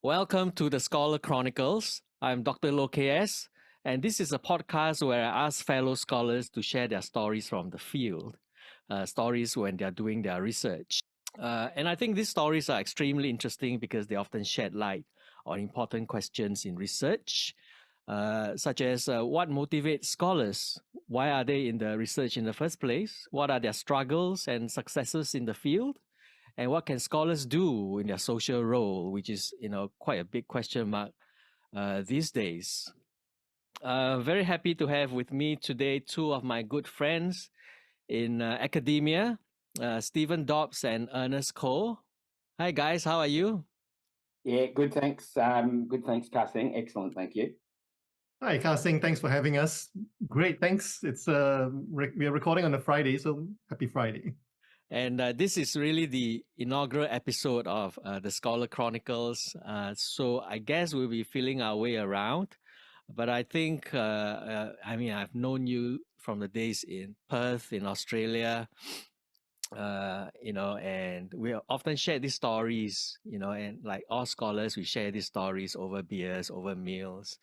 Welcome to the Scholar Chronicles. I'm Dr Loh KS, and this is a podcast where I ask fellow scholars to share their stories from the field, stories when they're doing their research. And I think these stories are extremely interesting because they often shed light on important questions in research, such as what motivates scholars? Why are they in the research in the first place? What are their struggles and successes in the field? And what can scholars do in their social role, which is quite a big question mark these days. Very happy to have with me today two of my good friends in academia, Stephen Dobbs and Ernest Koh. Hi guys, how are you? Yeah, good. Thanks. Good. Thanks, Kathleen. Excellent. Thank you. Hi, Kasing. Thanks for having us. Great, thanks. It's we are recording on a Friday, so happy Friday. And this is really the inaugural episode of the Scholar Chronicles. So I guess we'll be feeling our way around. But I think, I've known you from the days in Perth, in Australia, and we often share these stories, and like all scholars, we share these stories over beers, over meals,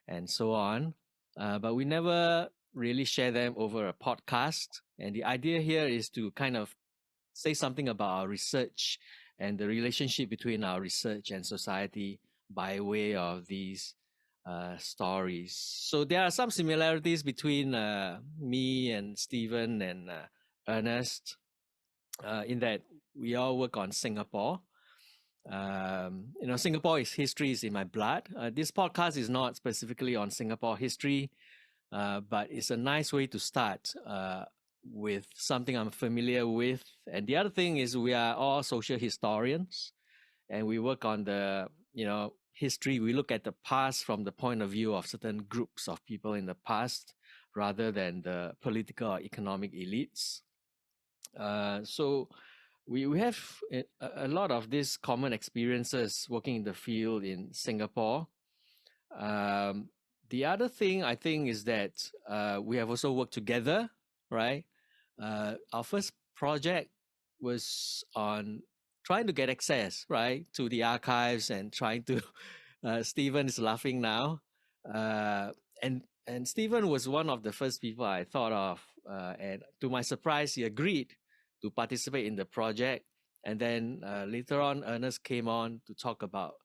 and so on. But we never really share them over a podcast. And the idea here is to kind of say something about our research and the relationship between our research and society by way of these stories. So there are some similarities between me and Stephen and Ernest in that we all work on Singapore. Singapore's history is in my blood. This podcast is not specifically on Singapore history, but it's a nice way to start with something I'm familiar with. And the other thing is we are all social historians and we work on the, history. We look at the past from the point of view of certain groups of people in the past rather than the political or economic elites. So we have a lot of these common experiences working in the field in Singapore. The other thing I think is that we have also worked together, right? Our first project was on trying to get access, right, to the archives and trying to. Stephen is laughing now, and Stephen was one of the first people I thought of, and to my surprise, he agreed to participate in the project. And then later on, Ernest came on to talk about,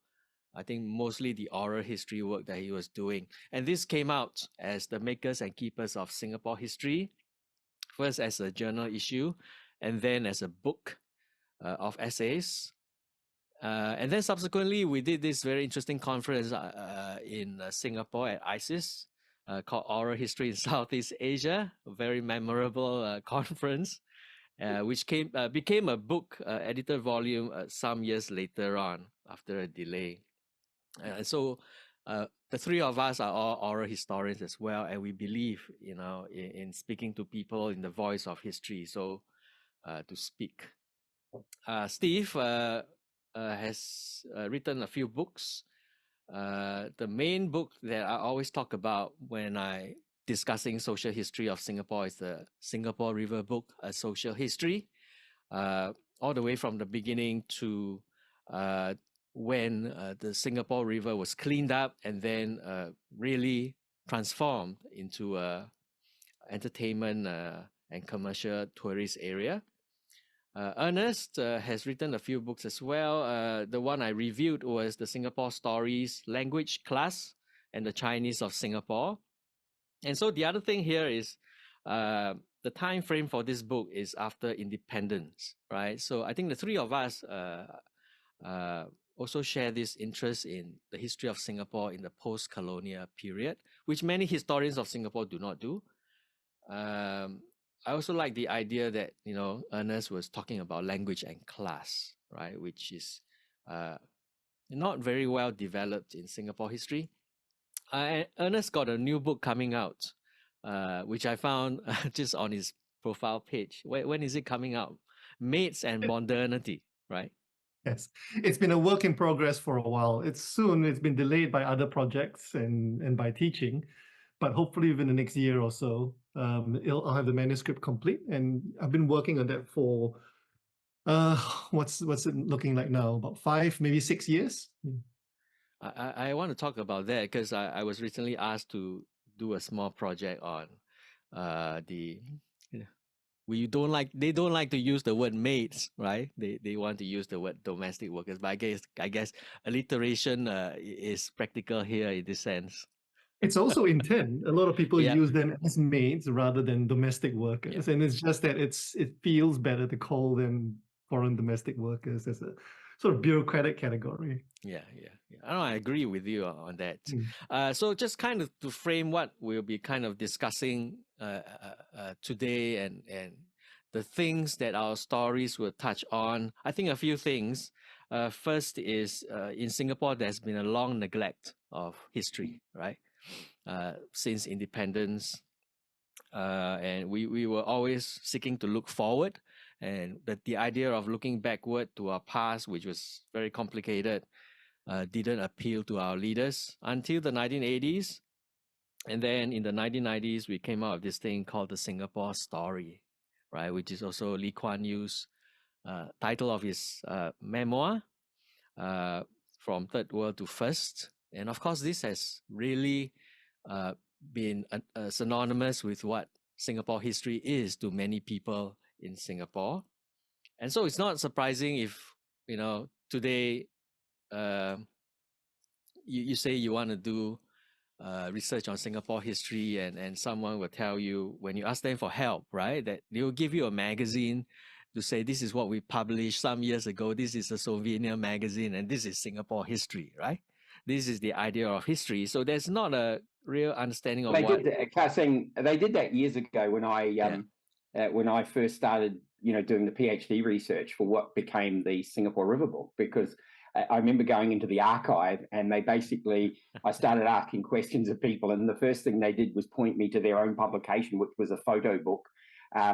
I think, mostly the oral history work that he was doing. And this came out as the Makers and Keepers of Singapore History, first as a journal issue, and then as a book of essays. And then subsequently, we did this very interesting conference in Singapore at ISIS called Oral History in Southeast Asia, a very memorable conference, which became a book edited volume some years later on after a delay. So the three of us are all oral historians as well, and we believe, in speaking to people in the voice of history. So to speak, Steve has written a few books. The main book that I always talk about when I discussing social history of Singapore is the Singapore River book, A Social History, all the way from the beginning to when the Singapore River was cleaned up and then really transformed into a entertainment and commercial tourist area. Ernest has written a few books as well. The one I reviewed was the Singapore Stories Language Class and the Chinese of Singapore. And so the other thing here is the time frame for this book is after independence, right? So I think the three of us also share this interest in the history of Singapore in the post-colonial period, which many historians of Singapore do not do. I also like the idea that, Ernest was talking about language and class, right? Which is not very well developed in Singapore history. Ernest got a new book coming out, which I found just on his profile page. When is it coming out? Maids and Modernity, right? Yes, it's been a work in progress for a while. It's been delayed by other projects and by teaching, but hopefully within the next year or so, I'll have the manuscript complete. And I've been working on that for, what's it looking like now? About 5, maybe 6 years. I want to talk about that because I was recently asked to do a small project on the we don't like they don't like to use the word maids, right? They want to use the word domestic workers, but I guess alliteration is practical here in this sense. It's also intent. A lot of people Yeah, use them as maids rather than domestic yeah, workers, and it's just that it feels better to call them foreign domestic workers as a sort of bureaucratic category. yeah. I know, I agree with you on that. Mm. So just kind of to frame what we'll be kind of discussing today and the things that our stories will touch on. I think a few things. First is in Singapore, there's been a long neglect of history, right? Since independence, and we were always seeking to look forward, and that the idea of looking backward to our past, which was very complicated, didn't appeal to our leaders until the 1980s. And then in the 1990s, we came out of this thing called the Singapore Story, right? Which is also Lee Kuan Yew's title of his memoir, uh, From Third World to First. And of course, this has really been synonymous with what Singapore history is to many people in Singapore. And so it's not surprising if, today you say you want to do research on Singapore history, and someone will tell you, when you ask them for help, right, that they will give you a magazine to say, this is what we published some years ago, this is a souvenir magazine, and this is Singapore history, right? This is the idea of history. So there's not a real understanding of They what... did that, Kassing, they did that years ago when I first started, doing the PhD research for what became the Singapore River book, because I remember going into the archive and I started asking questions of people, and the first thing they did was point me to their own publication, which was a photo book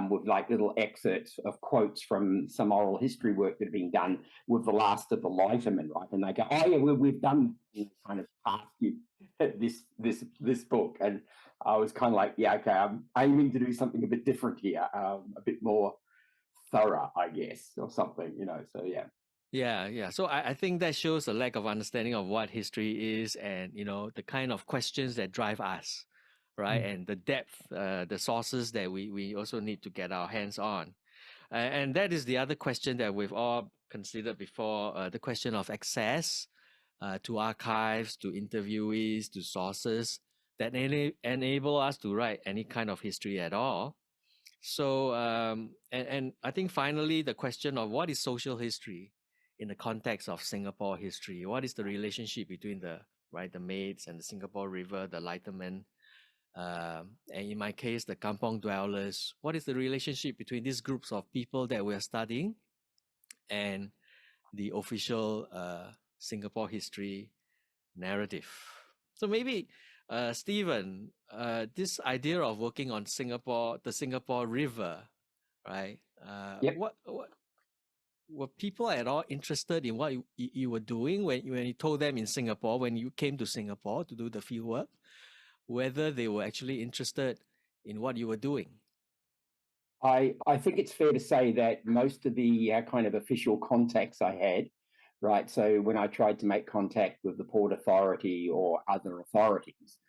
with like little excerpts of quotes from some oral history work that had been done with the last of the Lightermen, right? And they go, "Oh yeah, we've done kind of past you this book," and I was kind of like, "Yeah, okay, I'm aiming to do something a bit different here, a bit more thorough, I guess, or something, So yeah." Yeah. So I think that shows a lack of understanding of what history is, and the kind of questions that drive us, right? Mm. And the depth, the sources that we also need to get our hands on. And that is the other question that we've all considered before, the question of access to archives, to interviewees, to sources that enable us to write any kind of history at all. So, and I think finally, the question of what is social history in the context of Singapore history? What is the relationship between the Maids and the Singapore River, the Lightermen, and in my case, the Kampong dwellers? What is the relationship between these groups of people that we are studying and the official Singapore history narrative? So maybe, Stephen, this idea of working on the Singapore River, right? Yep. What were people at all interested in what you were doing when you told them in Singapore, when you came to Singapore to do the field work, whether they were actually interested in what you were doing? I think it's fair to say that most of the kind of official contacts I had, right? So when I tried to make contact with the Port Authority or other authorities,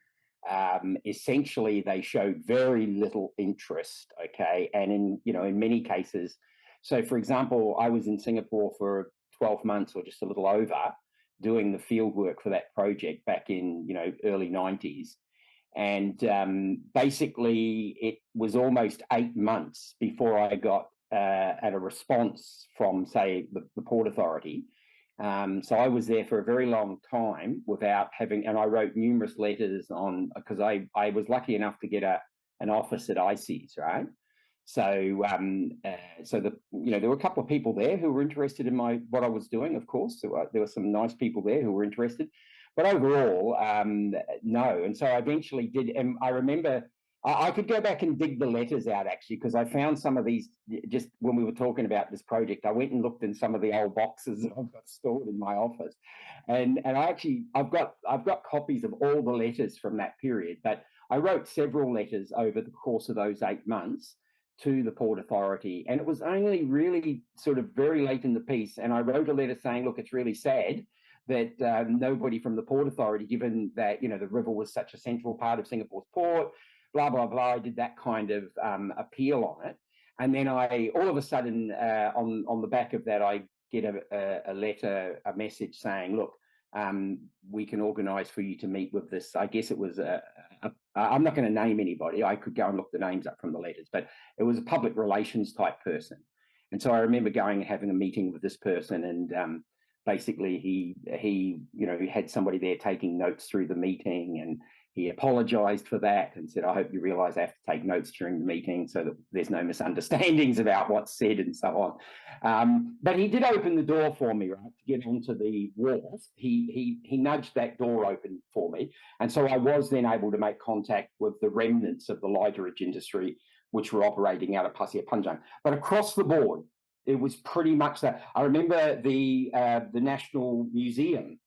essentially they showed very little interest. Okay, and in many cases, so for example, I was in Singapore for 12 months or just a little over, doing the field work for that project back in early 90s. And basically, it was almost 8 months before I got at a response from, say, the Port Authority. So I was there for a very long time without having, and I wrote numerous letters on, because I was lucky enough to get an office at ICES, right? So there were a couple of people there who were interested in what I was doing. Of course, there were some nice people there who were interested. But overall, no. And so I eventually did. And I remember I could go back and dig the letters out, actually, because I found some of these just when we were talking about this project. I went and looked in some of the old boxes that I've got stored in my office. And I've got copies of all the letters from that period. But I wrote several letters over the course of those 8 months to the Port Authority. And it was only really sort of very late in the piece. And I wrote a letter saying, look, it's really sad that nobody from the Port Authority, given that, the river was such a central part of Singapore's port, blah, blah, blah. I did that kind of appeal on it. And then all of a sudden, on the back of that, I get a letter, a message saying, look, we can organise for you to meet with this. I guess it was I'm not going to name anybody. I could go and look the names up from the letters, but it was a public relations type person. And so I remember going and having a meeting with this person, and basically he had somebody there taking notes through the meeting, and he apologised for that and said, I hope you realise I have to take notes during the meeting so that there's no misunderstandings about what's said and so on. But he did open the door for me, right, to get onto the wharf. He nudged that door open for me. And so I was then able to make contact with the remnants of the lighterage industry, which were operating out of Pasir Panjang. But across the board, it was pretty much that. I remember the National Museum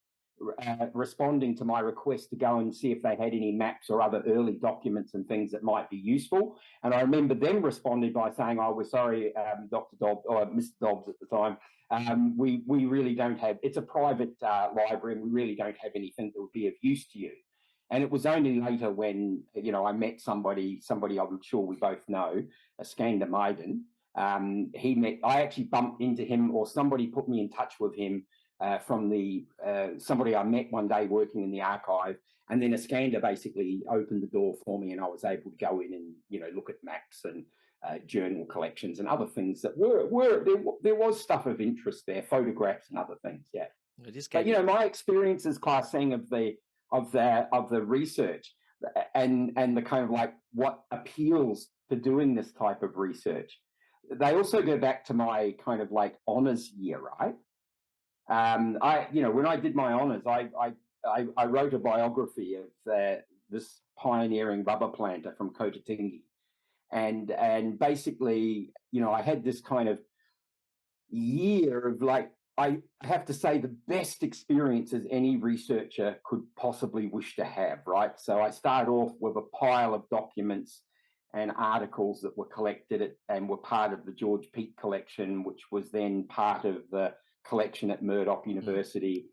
responding to my request to go and see if they had any maps or other early documents and things that might be useful. And I remember them responding by saying, oh, we're sorry, Dr. Dobbs, or Mr. Dobbs at the time, we really don't have, it's a private library, and we really don't have anything that would be of use to you. And it was only later when, I met somebody I'm sure we both know, Skander Maiden. I actually bumped into him, or somebody put me in touch with him from somebody I met one day working in the archive, and then Skander basically opened the door for me, and I was able to go in and look at maps and journal collections and other things that there was stuff of interest there, photographs and other things. Yeah, but my experiences, Class Sing, of the research and the kind of like what appeals to doing this type of research, they also go back to my kind of like honours year, right? When I did my honours, I wrote a biography of this pioneering rubber planter from Kota Tinggi, and basically, I had this kind of year of like, I have to say, the best experiences any researcher could possibly wish to have, right? So I start off with a pile of documents and articles that were collected and were part of the George Peake collection, which was then part of the collection at Murdoch University.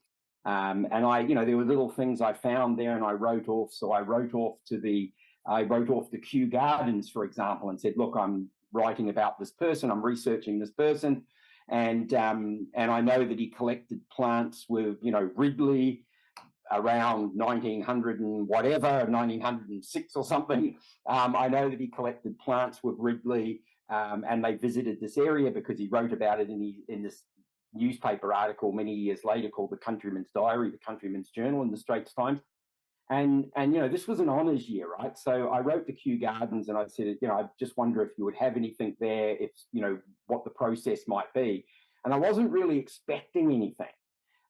And there were little things I found there, and I wrote off. So I wrote off to Kew Gardens, for example, and said, look, I'm writing about this person, I'm researching this person. And I know that he collected plants with, Ridley around 1900 and whatever, 1906 or something. I know that he collected plants with Ridley, and they visited this area because he wrote about it in this newspaper article many years later called The Countryman's Diary, The Countryman's Journal in the Straits Times. And this was an honours year, right? So I wrote to Kew Gardens and I said, I just wonder if you would have anything there, if, what the process might be. And I wasn't really expecting anything.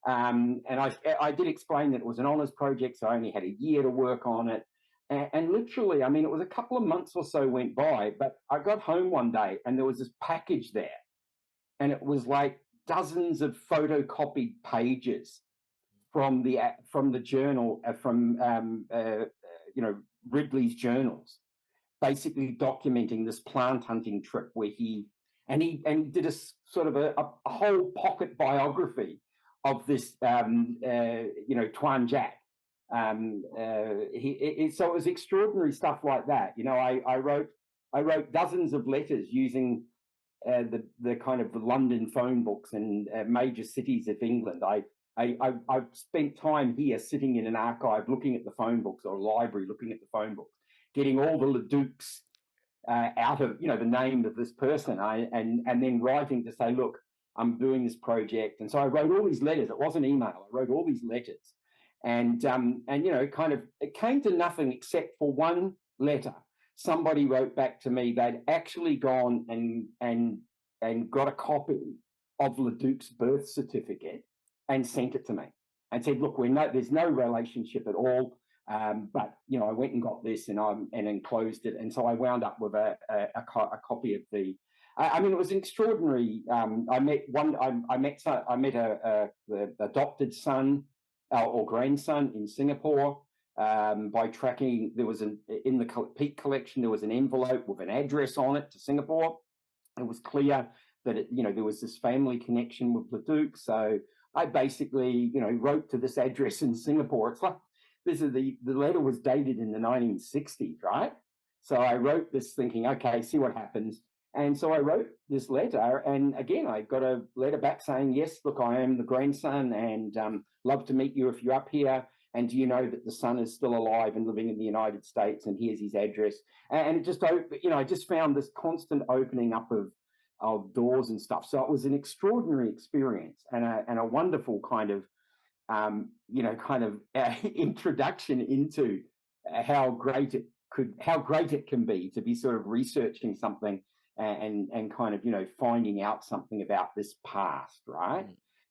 And I did explain that it was an honours project, so I only had a year to work on it. And literally, it was a couple of months or so went by, but I got home one day and there was this package there. And it was like dozens of photocopied pages from the journal, Ridley's journals, basically documenting this plant hunting trip where he did a sort of a whole pocket biography of this, Tuan Jack. So it was extraordinary stuff like that. I wrote dozens of letters using the kind of the London phone books and major cities of England. I've spent time here sitting in an archive looking at the phone books, or a library looking at the phone books, getting all the Ledukes out of, the name of this person, and then writing to say, look, I'm doing this project. And so I wrote all these letters. It wasn't email. I wrote all these letters. And it came to nothing except for one letter. Somebody wrote back to me they'd actually gone and got a copy of Ledukes' birth certificate and sent it to me and said, look, there's no relationship at all. But I went and got this and enclosed it. And so I wound up with a copy of the, it was an extraordinary. I met the adopted son or grandson in Singapore by tracking. There was in the Peake collection, there was an envelope with an address on it to Singapore. It was clear that there was this family connection with Leduc. So I basically, wrote to this address in Singapore. It's like the letter was dated in the 1960s, right? So I wrote this thinking, okay, see what happens. And so I wrote this letter, and again, I got a letter back saying, yes, look, I am the grandson, and love to meet you if you're up here. And do you know that the son is still alive and living in the United States? And here's his address. And it just, I just found this constant opening up of doors and stuff. So it was an extraordinary experience and a wonderful kind of, introduction into how great it can be to be sort of researching something and kind of, finding out something about this past, right?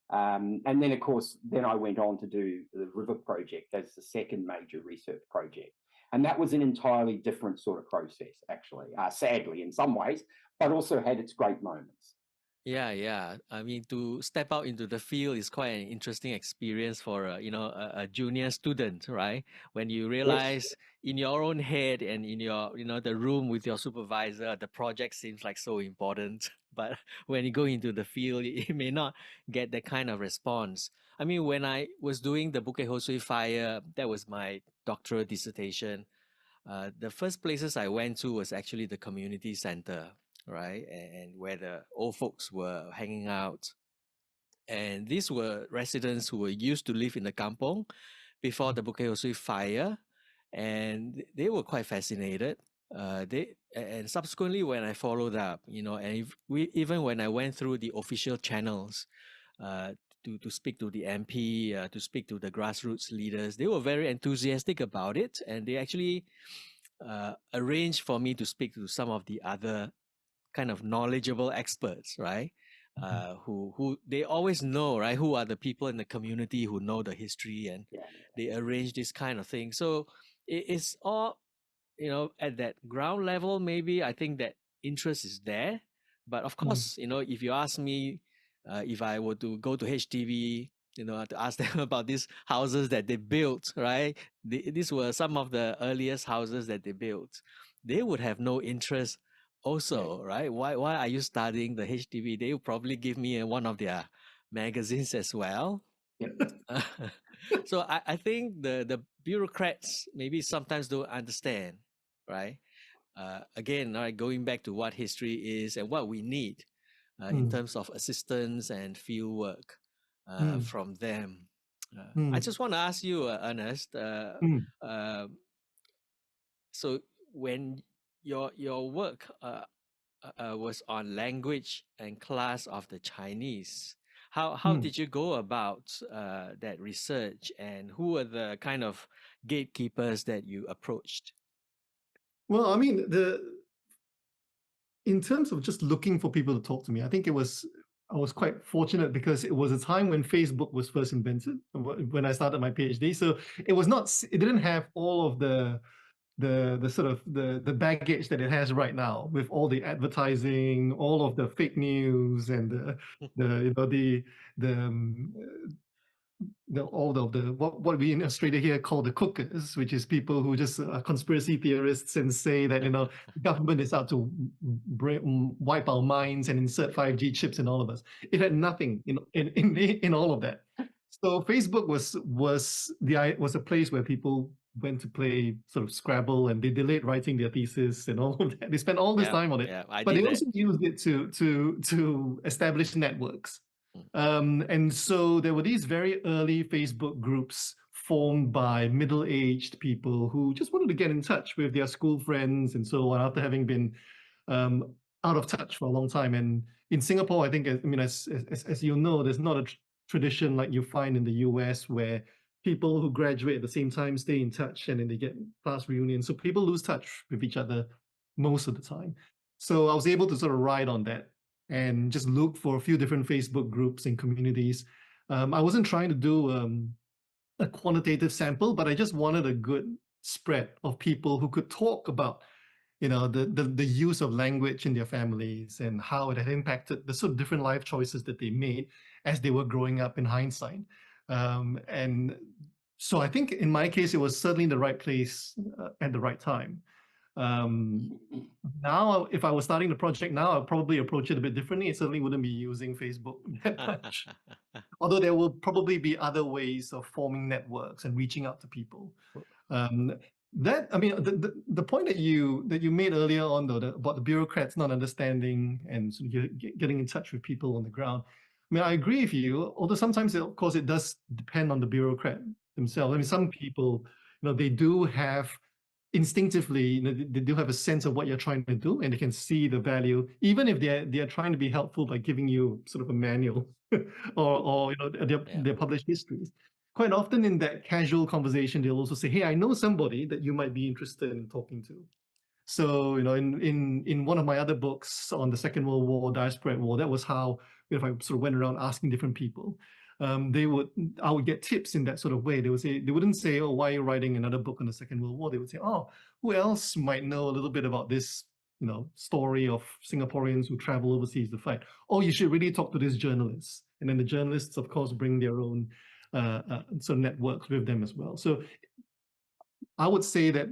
And then, of course, I went on to do the River Project as the second major research project. And that was an entirely different sort of process, actually, sadly in some ways, but also had its great moments. Yeah. I mean, to step out into the field is quite an interesting experience for a junior student, right? When you realize in your own head and in your the room with your supervisor, the project seems like so important, but when you go into the field, you may not get that kind of response. I mean, when I was doing the Bukit Ho Swee fire, that was my doctoral dissertation. The first places I went to was actually the community center, right? And where the old folks were hanging out. And these were residents who were used to live in the kampong before the Bukit Ho Swee fire. And they were quite fascinated. And subsequently when I followed up, and even when I went through the official channels, to speak to the MP, to speak to the grassroots leaders, they were very enthusiastic about it, and they actually arranged for me to speak to some of the other kind of knowledgeable experts, right? Who they always know, right? Who are the people in the community who know the history, and they arrange this kind of thing. So it's all, at that ground level, maybe I think that interest is there. But of course, if you ask me, if I were to go to HDB, to ask them about these houses that they built, right? These were some of the earliest houses that they built. They would have no interest also, right? Why are you studying the HDB? They will probably give me one of their magazines as well. So I think the bureaucrats maybe sometimes don't understand, right? Again, right, going back to what history is and what we need in terms of assistance and field work from them. I just want to ask you, Ernest, so when your work was on language and class of the Chinese, how did you go about that research, and who were the kind of gatekeepers that you approached? Well, I mean, in terms of just looking for people to talk to me, I think I was quite fortunate because it was a time when Facebook was first invented when I started my PhD. So it didn't have all of the sort of the baggage that it has right now, with all the advertising, all of the fake news, and all of the what we in Australia here call the cookers, which is people who just are conspiracy theorists and say that the government is out to wipe our minds and insert 5G chips in all of us. It had nothing in all of that. So Facebook was a place where people went to play sort of Scrabble, and they delayed writing their thesis and all of that. They spent all this time on it, but they also used it to establish networks. And so there were these very early Facebook groups formed by middle-aged people who just wanted to get in touch with their school friends and so on after having been out of touch for a long time. And in Singapore, I think, as you know, there's not a tradition like you find in the US where people who graduate at the same time stay in touch and then they get class reunions. So people lose touch with each other most of the time. So I was able to sort of ride on that and just look for a few different Facebook groups and communities. I wasn't trying to do a quantitative sample, but I just wanted a good spread of people who could talk about, the use of language in their families and how it had impacted the sort of different life choices that they made as they were growing up in hindsight. And so I think in my case, it was certainly the right place at the right time. Now, if I was starting the project now, I'd probably approach it a bit differently. It certainly wouldn't be using Facebook that much. Although there will probably be other ways of forming networks and reaching out to people. The point that you made earlier on, though, about the bureaucrats not understanding and sort of getting in touch with people on the ground. I mean, I agree with you. Although sometimes, of course, it does depend on the bureaucrat themselves. I mean, some people, they do have instinctively, they do have a sense of what you're trying to do, and they can see the value, even if they're trying to be helpful by giving you sort of a manual or their published histories. Quite often in that casual conversation, they'll also say, "Hey, I know somebody that you might be interested in talking to." So, in one of my other books on the Second World War, Diaspora War, that was how, if I sort of went around asking different people, I would get tips in that sort of way. They wouldn't say, "Oh, why are you writing another book on the Second World War?" They would say, "Oh, who else might know a little bit about this, story of Singaporeans who travel overseas to fight? Oh, you should really talk to this journalist." And then the journalists, of course, bring their own sort of networks with them as well. So I would say that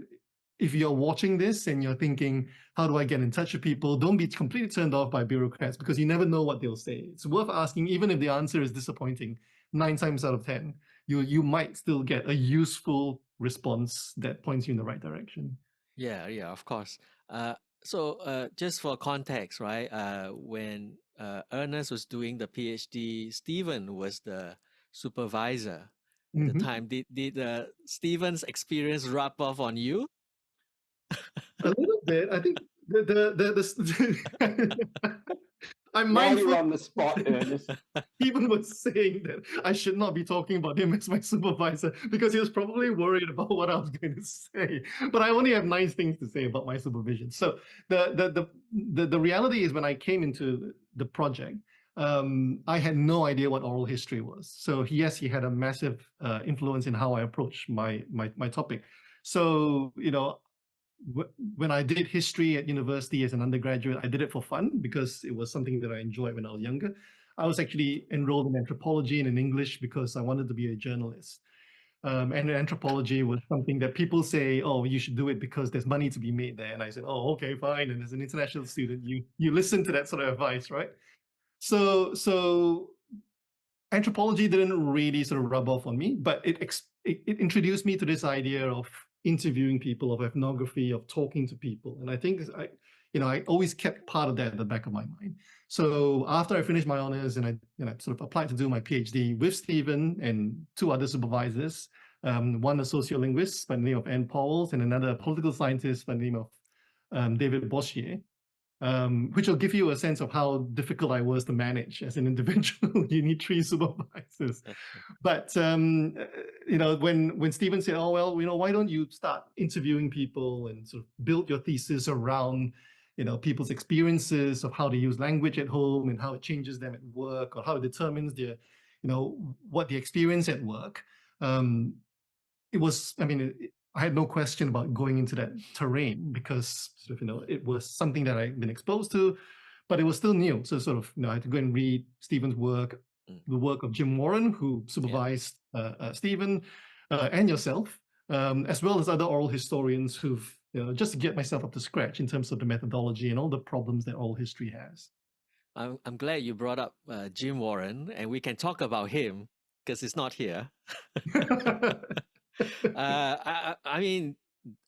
if you're watching this and you're thinking, how do I get in touch with people? Don't be completely turned off by bureaucrats, because you never know what they'll say. It's worth asking, even if the answer is disappointing. 9 times out of 10, you might still get a useful response that points you in the right direction. Yeah, of course. So just for context, right? When Ernest was doing the PhD, Stephen was the supervisor at the time. Did Stephen's experience rub off on you? A little bit. I think I'm mindful. Now you're on the spot, Ernest. Stephen was saying that I should not be talking about him as my supervisor, because he was probably worried about what I was going to say. But I only have nice things to say about my supervision. So the reality is, when I came into the project, I had no idea what oral history was. So yes, he had a massive influence in how I approach my topic. So when I did history at university as an undergraduate, I did it for fun because it was something that I enjoyed when I was younger. I was actually enrolled in anthropology and in English because I wanted to be a journalist. And anthropology was something that people say, "Oh, you should do it because there's money to be made there." And I said, "Oh, okay, fine." And as an international student, you listen to that sort of advice, right? So anthropology didn't really sort of rub off on me, but it introduced me to this idea of interviewing people, of ethnography, of talking to people. And I think I always kept part of that at the back of my mind. So after I finished my honors and I sort of applied to do my PhD with Stephen and 2 other supervisors, one a sociolinguist by the name of Ann Powell and another political scientist by the name of David Boschier, which will give you a sense of how difficult I was to manage as an individual. You need 3 supervisors. But when Stephen said, "Oh, well, why don't you start interviewing people and sort of build your thesis around people's experiences of how they use language at home and how it changes them at work, or how it determines their what they experience at work." I had no question about going into that terrain, because sort of, it was something that I'd been exposed to, but it was still new. So sort of, I had to go and read Stephen's work, the work of Jim Warren, who supervised Stephen and yourself, as well as other oral historians who've, just to get myself up to scratch in terms of the methodology and all the problems that oral history has. I'm glad you brought up Jim Warren, and we can talk about him because he's not here. I mean,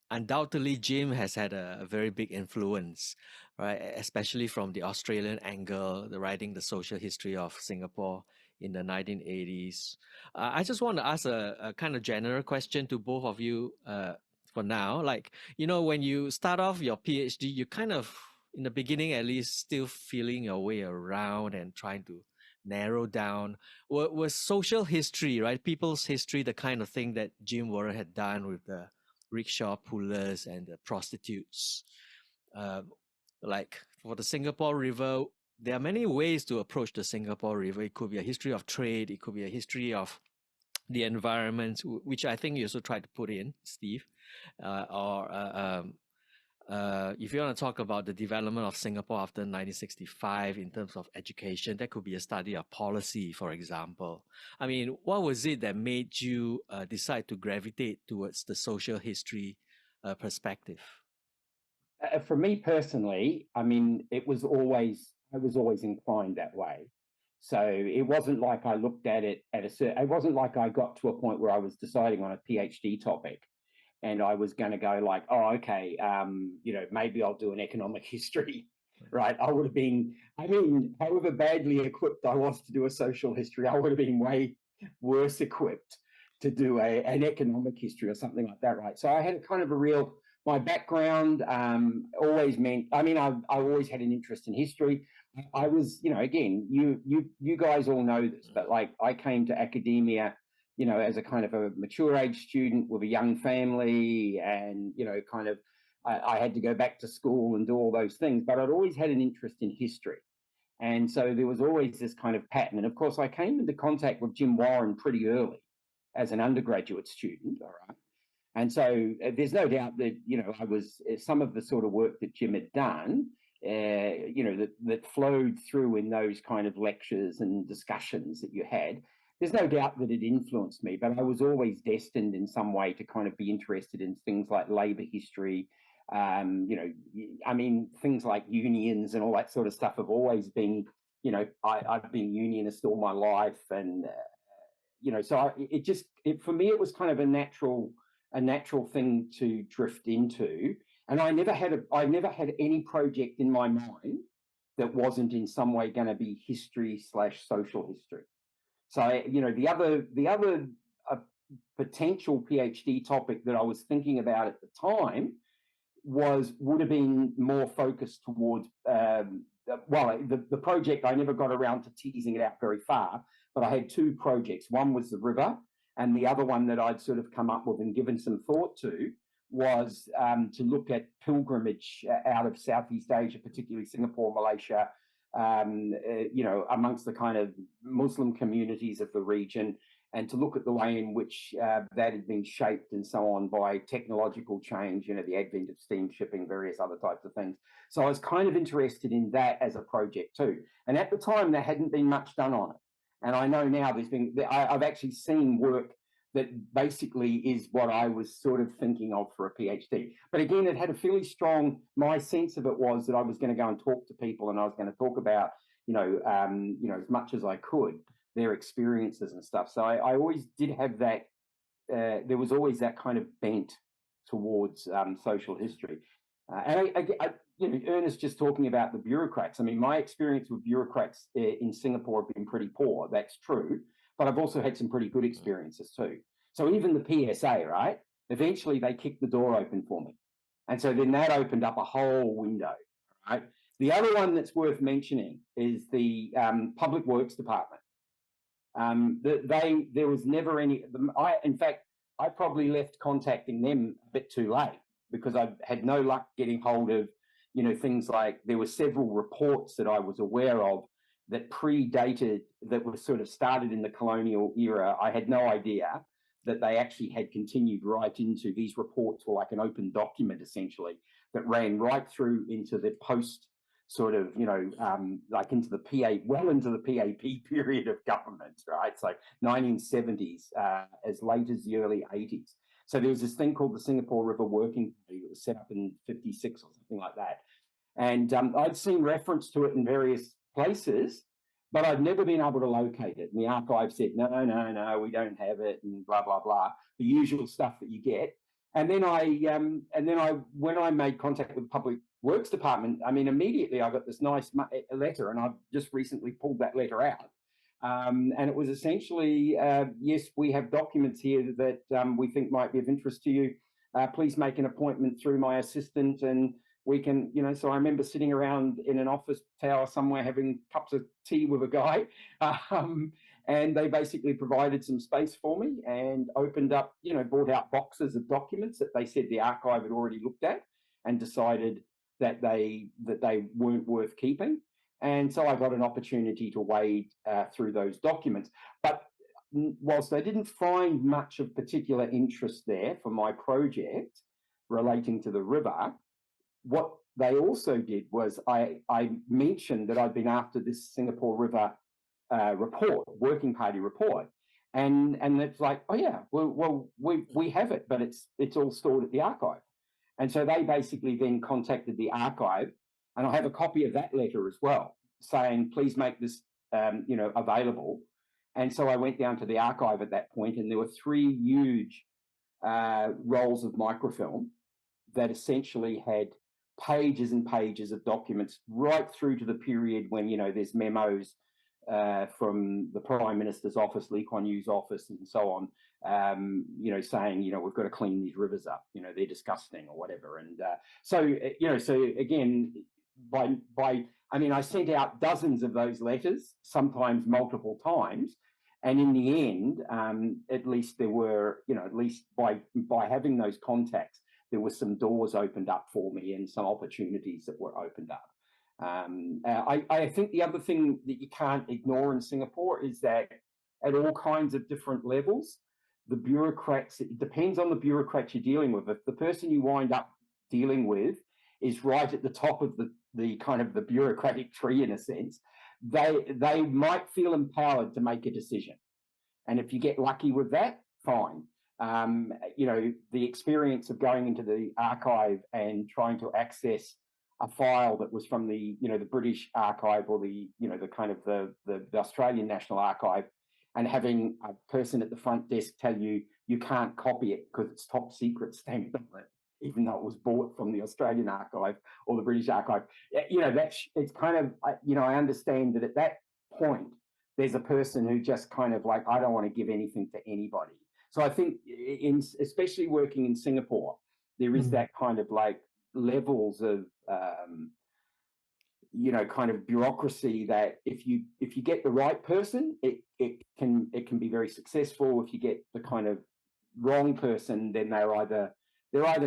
undoubtedly, Jim has had a very big influence, right? Especially from the Australian angle, the writing the social history of Singapore in the 1980s. I just want to ask a kind of general question to both of you for now. Like, when you start off your PhD, you kind of, in the beginning at least, still feeling your way around and trying to narrow down. Was social history, right? People's history, the kind of thing that Jim Warren had done with the rickshaw pullers and the prostitutes. Like for the Singapore River, there are many ways to approach the Singapore River. It could be a history of trade. It could be a history of the environment, which I think you also tried to put in, Steve. If you want to talk about the development of Singapore after 1965 in terms of education, that could be a study of policy, for example. I mean, what was it that made you decide to gravitate towards the social history perspective? For me personally, I mean, I was always inclined that way. So it wasn't like I looked at it it wasn't like I got to a point where I was deciding on a PhD topic and I was going to go like, oh, okay, maybe I'll do an economic history, right? I would have been, I mean, however badly equipped I was to do a social history, I would have been way worse equipped to do an economic history or something like that, right? So I had a kind of my background always meant, I mean, I always had an interest in history. I was, again, you guys all know this, but like I came to academia, as a kind of a mature age student with a young family, and kind of I had to go back to school and do all those things, but I'd always had an interest in history. And so there was always this kind of pattern. And of course, I came into contact with Jim Warren pretty early as an undergraduate student, all right? And so there's no doubt that, I was some of the sort of work that Jim had done, that flowed through in those kind of lectures and discussions that you had. There's no doubt that it influenced me, but I was always destined in some way to kind of be interested in things like labor history. I mean, things like unions and all that sort of stuff have always been, I've been unionist all my life. And, so for me, it was kind of a natural thing to drift into. And I never had any project in my mind that wasn't in some way going to be history/social history. So, the other potential PhD topic that I was thinking about at the time would have been more focused towards, the project, I never got around to teasing it out very far, but I had two projects. One was the river, and the other one that I'd sort of come up with and given some thought to was to look at pilgrimage out of Southeast Asia, particularly Singapore, Malaysia, amongst the kind of Muslim communities of the region, and to look at the way in which that had been shaped and so on by technological change, the advent of steam shipping, various other types of things. So I was kind of interested in that as a project too. And at the time, there hadn't been much done on it. And I know now I've actually seen work that basically is what I was sort of thinking of for a PhD. But again, it had a fairly strong, my sense of it was that I was going to go and talk to people, and I was going to talk about, as much as I could, their experiences and stuff. So I always did have that, there was always that kind of bent towards social history. And Ernest just talking about the bureaucrats. I mean, my experience with bureaucrats in Singapore have been pretty poor. That's true. But I've also had some pretty good experiences too. So even the PSA, right? Eventually they kicked the door open for me. And so then that opened up a whole window, right? The other one that's worth mentioning is the Public Works Department. There was never any, in fact, I probably left contacting them a bit too late because I had no luck getting hold of, things like there were several reports that I was aware of that predated, that were sort of started in the colonial era. I had no idea that they actually had continued right into, these reports were like an open document essentially that ran right through into the post sort of, like into the into the PAP period of government, right? So 1970s, as late as the early 80s. So there was this thing called the Singapore River Working Party that was set up in 56 or something like that. And I'd seen reference to it in various places, but I'd never been able to locate it. And the archive said, no, we don't have it, and blah, blah, blah, the usual stuff that you get. And then when I made contact with the Public Works Department, I mean, immediately I got this nice letter, and I've just recently pulled that letter out. And it was essentially, yes, we have documents here that we think might be of interest to you. Please make an appointment through my assistant, and we can, so I remember sitting around in an office tower somewhere having cups of tea with a guy, and they basically provided some space for me and opened up, brought out boxes of documents that they said the archive had already looked at and decided that they weren't worth keeping. And so I got an opportunity to wade through those documents. But whilst I didn't find much of particular interest there for my project relating to the river, what they also did was I mentioned that I'd been after this Singapore River report, Working Party report. And it's like, oh yeah, well we have it, but it's all stored at the archive. And so they basically then contacted the archive, and I have a copy of that letter as well, saying, please make this, available. And so I went down to the archive at that point, and there were 3 huge rolls of microfilm that essentially had pages and pages of documents right through to the period when, there's memos from the Prime Minister's office, Lee Kuan Yew's office, and so on, saying, we've got to clean these rivers up, they're disgusting or whatever. And so again, I sent out dozens of those letters, sometimes multiple times. And in the end, at least there were, at least by having those contacts, there were some doors opened up for me and some opportunities that were opened up. I think the other thing that you can't ignore in Singapore is that at all kinds of different levels, the bureaucrats, it depends on the bureaucrat you're dealing with. If the person you wind up dealing with is right at the top of the kind of the bureaucratic tree, in a sense, they might feel empowered to make a decision. And if you get lucky with that, fine. The experience of going into the archive and trying to access a file that was from the British archive or the kind of the Australian National Archive, and having a person at the front desk tell you can't copy it because it's top secret stamped on it, even though it was bought from the Australian archive or the British archive. It's kind of, I understand that at that point, there's a person who just kind of like, I don't want to give anything to anybody. So I think especially working in Singapore, there is that kind of like levels of, kind of bureaucracy that if you get the right person, it can be very successful. If you get the kind of wrong person, then they're either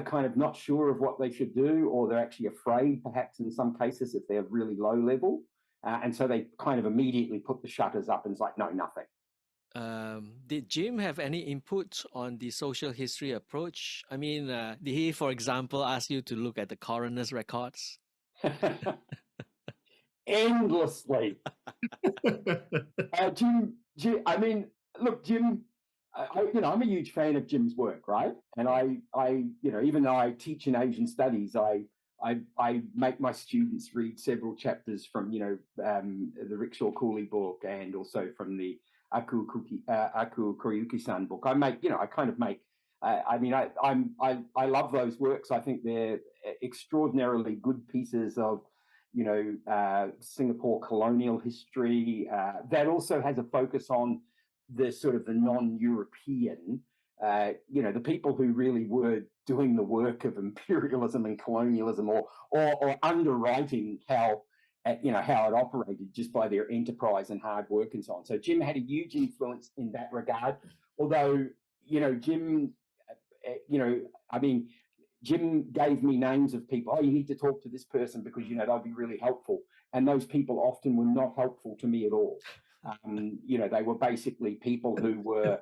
kind of not sure of what they should do, or they're actually afraid, perhaps in some cases, if they're really low level. And so they kind of immediately put the shutters up and it's like, no, nothing. Did Jim have any input on the social history approach? I mean, did he, for example, ask you to look at the coroner's records? Endlessly. Jim, I mean, look, Jim, I'm a huge fan of Jim's work, right? And I even though I teach in Asian studies, I make my students read several chapters from, the Rickshaw Cooley book, and also from the Aku Koryuki-san book. I love those works. I think they're extraordinarily good pieces of, Singapore colonial history that also has a focus on the sort of the non-European, the people who really were doing the work of imperialism and colonialism, or underwriting how it operated just by their enterprise and hard work and so on. So Jim had a huge influence in that regard. Although, Jim gave me names of people. Oh, you need to talk to this person because, they'll be really helpful. And those people often were not helpful to me at all. They were basically people who were,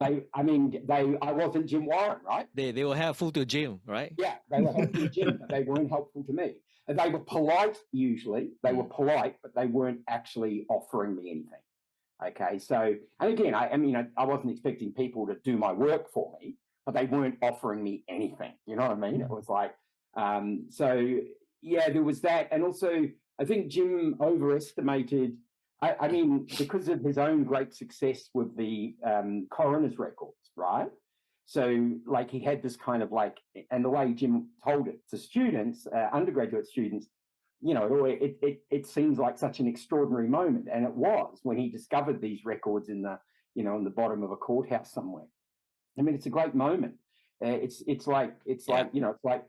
I wasn't Jim Warren, right? They were helpful to Jim, right? Yeah, they were helpful to Jim, but they weren't helpful to me. And they were polite, usually. They were polite, but they weren't actually offering me anything. Okay, so, and again, I wasn't expecting people to do my work for me, but they weren't offering me anything. You know what I mean? It was like, there was that. And also, I think Jim overestimated, because of his own great success with the coroner's records, right? So, like, he had this kind of like, and the way Jim told it to students, undergraduate students, it seems like such an extraordinary moment, and it was when he discovered these records in the, in the bottom of a courthouse somewhere. I mean, it's a great moment. It's like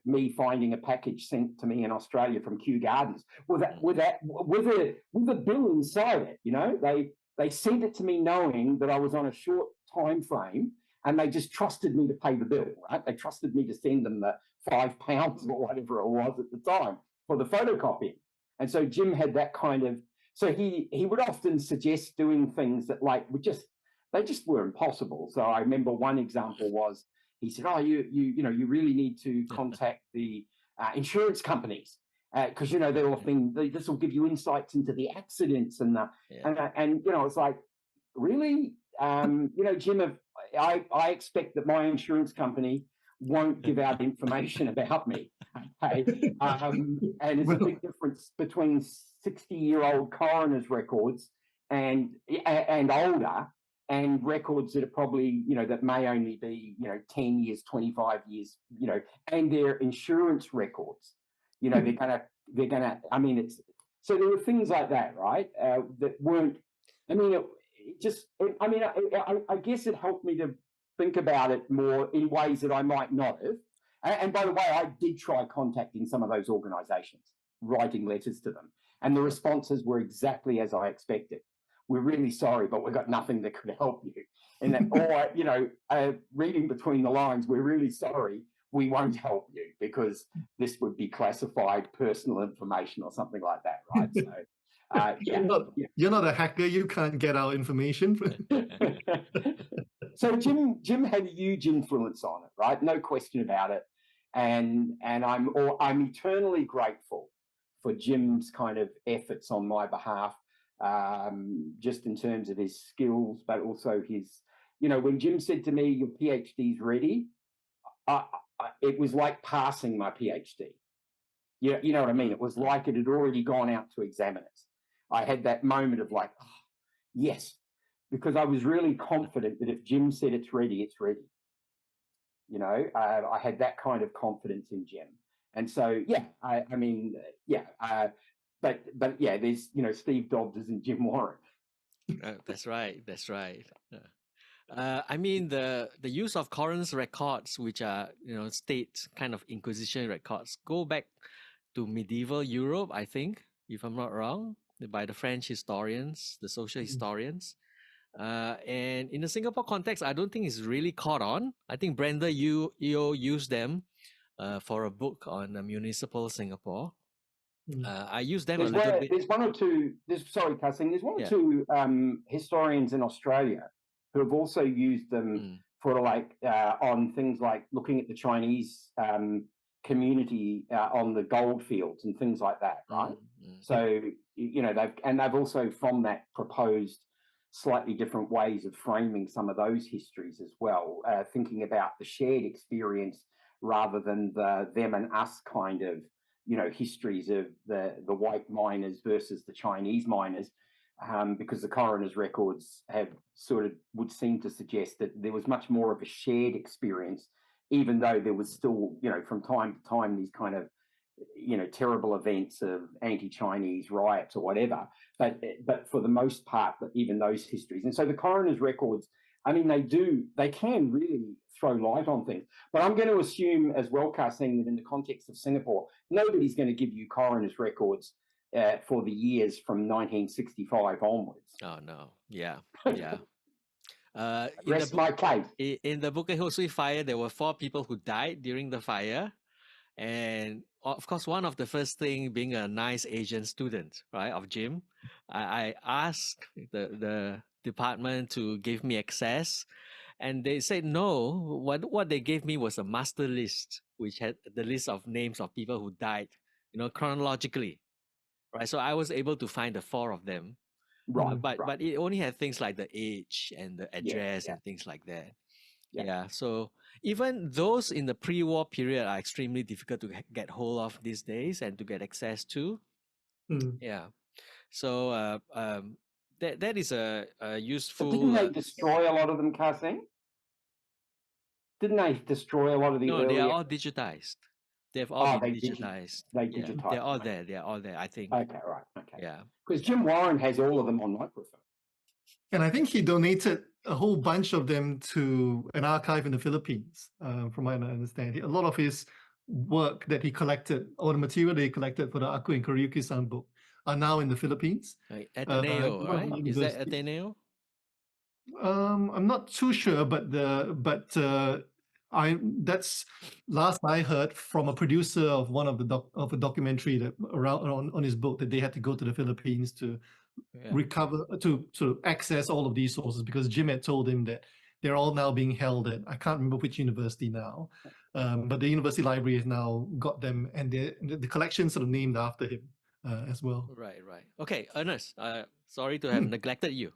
me finding a package sent to me in Australia from Kew Gardens with a bill inside it. They sent it to me knowing that I was on a short time frame, and they just trusted me to pay the bill. Right? They trusted me to send them the £5 or whatever it was at the time for the photocopying. And so Jim had that kind of. So he would often suggest doing things that they just were impossible. So I remember one example was, he said, "Oh, you really need to contact the insurance companies because they'll think this will give you insights into the accidents and it's like, really, Jim, I expect that my insurance company won't give out information about me. Okay? And there's a big difference between 60-year-old coroner's records and older, and records that are probably, that may only be, 10 years, 25 years, and their insurance records. They're gonna, so there were things like that, right? That weren't, I guess it helped me to think about it more in ways that I might not have. And by the way, I did try contacting some of those organizations, writing letters to them, and the responses were exactly as I expected. We're really sorry, but we've got nothing that could help you. And that, or, reading between the lines, we're really sorry, we won't help you because this would be classified personal information or something like that, right? So, you're not a hacker, you can't get our information. So Jim had a huge influence on it, right? No question about it. And I'm eternally grateful for Jim's kind of efforts on my behalf. Just in terms of his skills, but also his, when Jim said to me, your PhD's ready, it was like passing my PhD. You know what I mean? It was like it had already gone out to examiners. I had that moment of like, oh, yes, because I was really confident that if Jim said it's ready, it's ready. I had that kind of confidence in Jim. And so, but yeah, there's, Steve Dobbs and Jim Warren. That's right. The use of coroner's records, which are, state kind of inquisition records, go back to medieval Europe, I think, if I'm not wrong, by the French historians, the social historians. And in the Singapore context, I don't think it's really caught on. I think Brenda Yeo used them for a book on municipal Singapore. I use them a little bit. There's one or two. There's one or two historians in Australia who have also used them for on things like looking at the Chinese community on the gold fields and things like that, right? So they've also from that proposed slightly different ways of framing some of those histories as well, thinking about the shared experience rather than the them and us kind of histories of the white miners versus the Chinese miners, because the coroner's records would seem to suggest that there was much more of a shared experience, even though there was still, from time to time, these kind of, terrible events of anti-Chinese riots or whatever. But for the most part, even those histories. And so the coroner's records, they can really throw light on things. But I'm going to assume as well, Karsing, that in the context of Singapore, nobody's going to give you coroner's records for the years from 1965 onwards. Oh, no. Yeah. Rest my case. In the Bukit Ho Swee fire, there were 4 people who died during the fire. And of course, one of the first thing, being a nice Asian student, right, of Jim, I asked the department to give me access, and they said no. What they gave me was a master list, which had the list of names of people who died, chronologically, right? So I was able to find the 4 of them, right? But it only had things like the age and the address and things like that. Yeah. So even those in the pre-war period are extremely difficult to get hold of these days and to get access to. Yeah. So that is a useful. But didn't they destroy a lot of them, Karsing? Didn't they destroy a lot of the? No, they are all digitized. They've all been digitized. They digitized. They're all there. They're all there, I think. Okay, right. Okay. Yeah. Because Jim Warren has all of them on microfilm. And I think he donated a whole bunch of them to an archive in the Philippines, from what I understand. A lot of his work that he collected, or the material that he collected for the Aku and Koryuki-san book, are now in the Philippines. Ateneo, right? Is that Ateneo? I'm not too sure, but that's last I heard from a producer of one of a documentary that on his book, that they had to go to the Philippines to recover, to access all of these sources, because Jim had told him that they're all now being held at, I can't remember which university now, but the university library has now got them, and the collection's sort of named after him as well. Right. Okay, Ernest, sorry to have neglected you.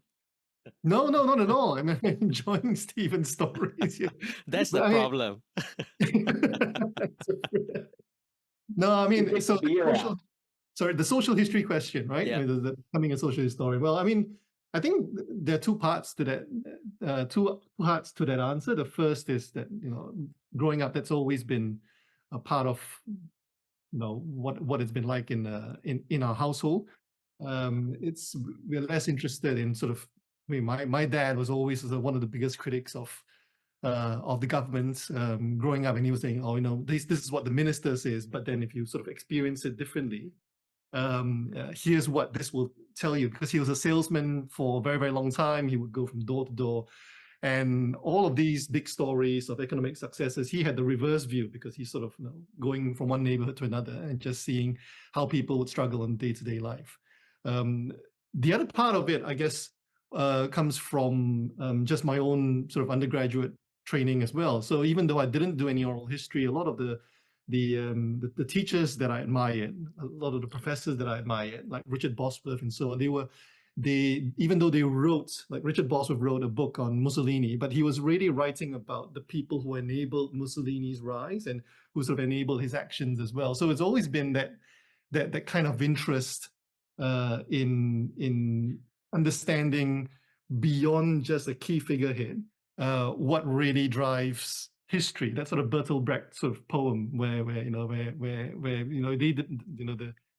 No, not at all. I'm enjoying Stephen's stories here. That's But the I mean, problem. no, I mean, Get so the beer out. the social history question, right? Yeah. I mean, becoming a social historian. Well, I mean, I think there are two parts to that. Two parts to that answer. The first is that, you know, growing up, that's always been a part of, you know, what it's been like in our household. We're less interested in sort of. I mean, my dad was always one of the biggest critics of the government growing up, and he was saying, "Oh, you know, this is what the minister says." But then, if you sort of experience it differently, here's what this will tell you. Because he was a salesman for a very, very long time, he would go from door to door, and all of these big stories of economic successes, he had the reverse view, because he's sort of, you know, going from one neighborhood to another and just seeing how people would struggle in day-to-day life. The other part of it, I guess, comes from just my own sort of undergraduate training as well. So even though I didn't do any oral history, a lot of the teachers that I admired, a lot of the professors that I admired, like Richard Bosworth and so on, even though they wrote, like Richard Bosworth wrote a book on Mussolini, but he was really writing about the people who enabled Mussolini's rise and who sort of enabled his actions as well. So it's always been that kind of interest in understanding beyond just a key figurehead, what really drives history. That sort of Bertolt Brecht sort of poem where you know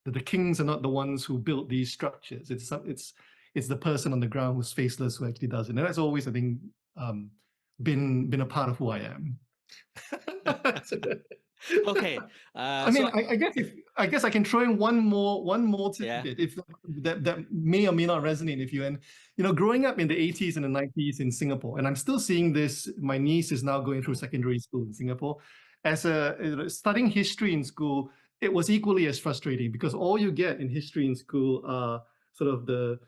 the kings are not the ones who built these structures. It's the person on the ground who's faceless who actually does it. And that's always, I think, been a part of who I am. Okay. I mean, I guess I can throw in one more tidbit, if that may or may not resonate with you. And you know, growing up in the 80s and the 90s in Singapore, and I'm still seeing this. My niece is now going through secondary school in Singapore. Studying history in school, it was equally as frustrating, because all you get in history in school are sort of the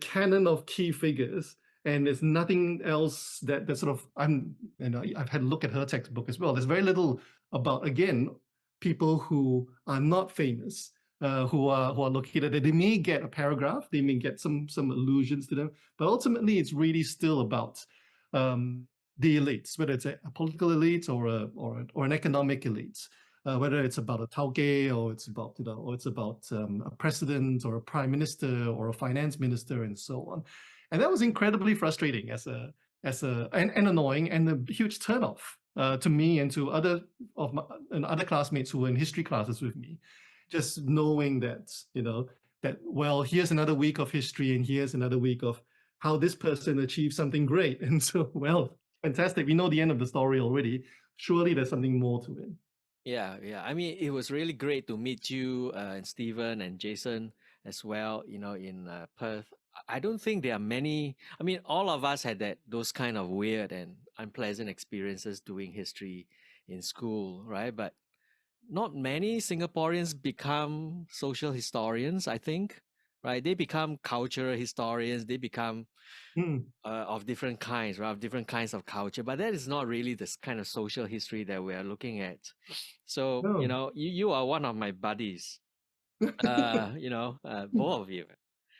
canon of key figures. And there's nothing else that sort of I've had a look at her textbook as well. There's very little about, again, people who are not famous, who are located there. They may get a paragraph, they may get some allusions to them, but ultimately it's really still about the elites, whether it's a political elite or an economic elite, whether it's about a tauke or it's about a president or a prime minister or a finance minister and so on. And that was incredibly frustrating and annoying, and a huge turnoff to me and to other classmates who were in history classes with me. Just knowing that, you know, well, here's another week of history, and here's another week of how this person achieved something great. And so, well, fantastic. We know the end of the story already. Surely there's something more to it. Yeah. I mean, it was really great to meet you and Stephen and Jason as well, you know, in Perth. I don't think there are many. I mean, all of us had those kind of weird and unpleasant experiences doing history in school, right? But not many Singaporeans become social historians, I think, right? They become cultural historians. They become of different kinds, right? Of different kinds of culture. But that is not really this kind of social history that we are looking at. So, No. you know, you are one of my buddies, you know, both of you.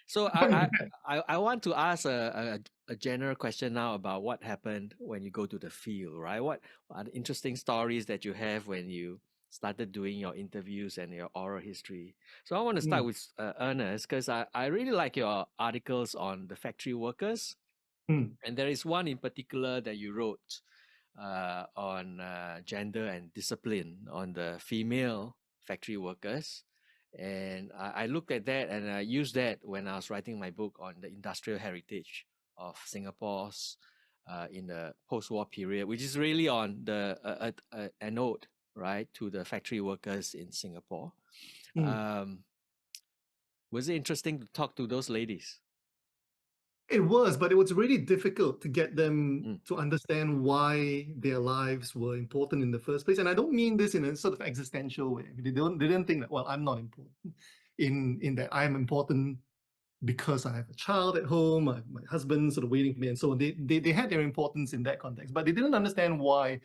So I want to ask a general question now about what happened when you go to the field, right? What are the interesting stories that you have when you started doing your interviews and your oral history? So I want to start with Ernest, because I really like your articles on the factory workers. And there is one in particular that you wrote on gender and discipline on the female factory workers. And I looked at that and I used that when I was writing my book on the industrial heritage of Singapore's in the post-war period, which is really on the an ode, right, to the factory workers in Singapore. Was it interesting to talk to those ladies? It was, but it was really difficult to get them to understand why their lives were important in the first place. And I don't mean this in a sort of existential way. They didn't think that, well, I'm not important in that I'm important because I have a child at home, my husband's sort of waiting for me, and so on. They had their importance in that context, but they didn't understand why,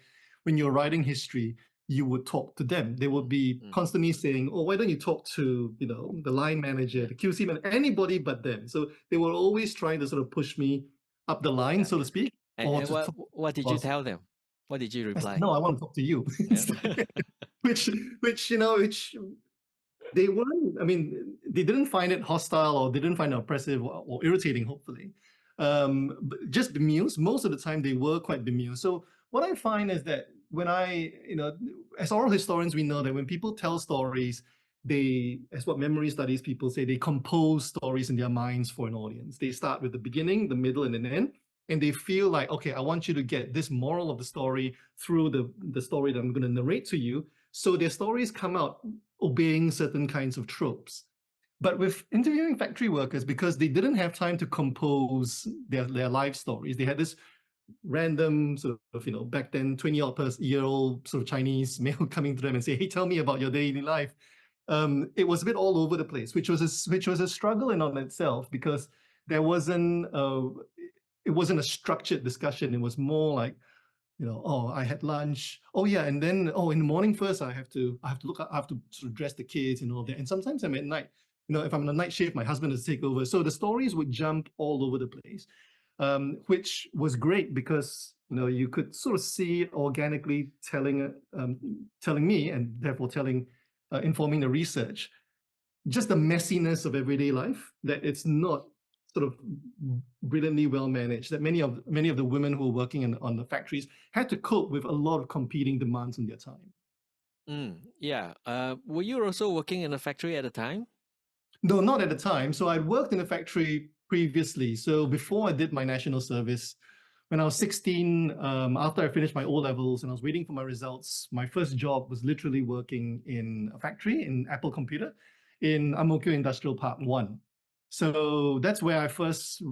when you're writing history, you would talk to them. They would be constantly saying, "Oh, why don't you talk to, you know, the line manager, the QC man, anybody but them?" So they were always trying to sort of push me up the line, so to speak. And what did you tell them? What did you reply? No, I want to talk to you. which they weren't. I mean, they didn't find it hostile, or they didn't find it oppressive or irritating. Hopefully, but just bemused. Most of the time, they were quite bemused. So what I find is that when as oral historians, we know that when people tell stories, as what memory studies people say, they compose stories in their minds for an audience. They start with the beginning, the middle, and an end. And they feel like, okay, I want you to get this moral of the story through the story that I'm going to narrate to you. So their stories come out obeying certain kinds of tropes. But with interviewing factory workers, because they didn't have time to compose their life stories, they had this random sort of, back then 20-year-old sort of Chinese male coming to them and say, "Hey, tell me about your daily life." It was a bit all over the place, which was a struggle in on itself, because there wasn't it wasn't a structured discussion. It was more like, oh, I had lunch. Oh yeah, and then in the morning first I have to sort of dress the kids and all that. And sometimes I'm at night. If I'm on a night shift, my husband has to take over. So the stories would jump all over the place, which was great because you could sort of see it organically telling me, and therefore informing the research, just the messiness of everyday life, that it's not sort of brilliantly well managed, that many of the women who were working on the factories had to cope with a lot of competing demands in their time. Yeah. Were you also working in a factory at the time? No, not at the time. So I worked in a factory previously. So before I did my national service, when I was 16, after I finished my O-levels and I was waiting for my results, my first job was literally working in a factory in Apple Computer in Ang Mo Kio Industrial Park 1. So that's where I first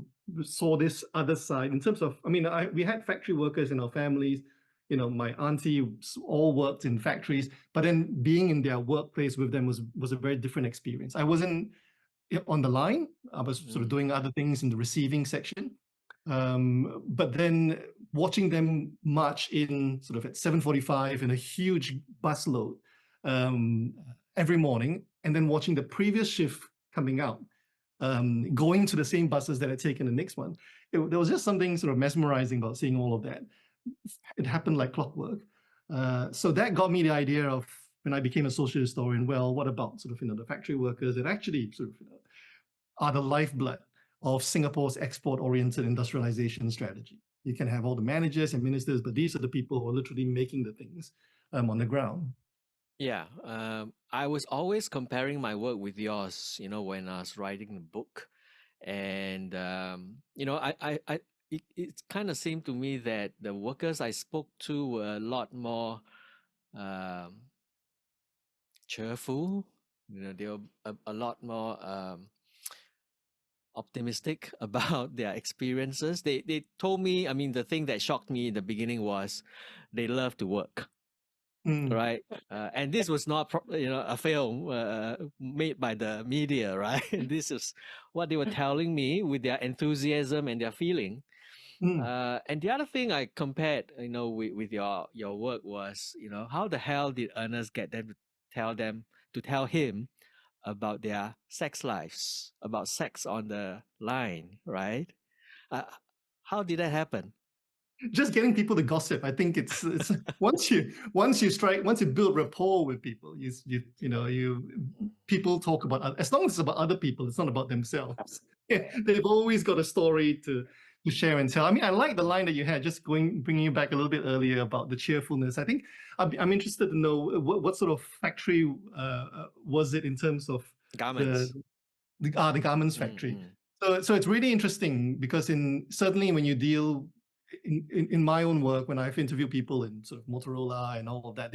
saw this other side in terms of, we had factory workers in our families. My auntie all worked in factories, but then being in their workplace with them was a very different experience. I wasn't on the line. I was sort of doing other things in the receiving section. But then watching them march in sort of at 7:45 in a huge busload every morning, and then watching the previous shift coming out, going to the same buses that had taken the next one. There was just something sort of mesmerizing about seeing all of that. It happened like clockwork. So that got me the idea of, when I became a social historian, well, what about sort of, the factory workers that actually sort of, are the lifeblood of Singapore's export-oriented industrialization strategy. You can have all the managers and ministers, but these are the people who are literally making the things on the ground. Yeah, I was always comparing my work with yours, when I was writing the book. And, it kind of seemed to me that the workers I spoke to were a lot more cheerful. They were a lot more optimistic about their experiences. They told me, the thing that shocked me in the beginning was they love to work. Right, and this was not a film made by the media, right? This is what they were telling me with their enthusiasm and their feeling. And the other thing I compared, with your work was, how the hell did Ernest get them to tell him about their sex lives, about sex on the line, right? How did that happen? Just getting people to gossip. I think it's once you build rapport with people, people talk about, as long as it's about other people, it's not about themselves. They've always got a story to share and tell. I like the line that you had, just bringing you back a little bit earlier about the cheerfulness. I think I'm interested to know what sort of factory was it in terms of garments. The garments factory. So it's really interesting because certainly when you deal in my own work, when I've interviewed people in sort of Motorola and all of that,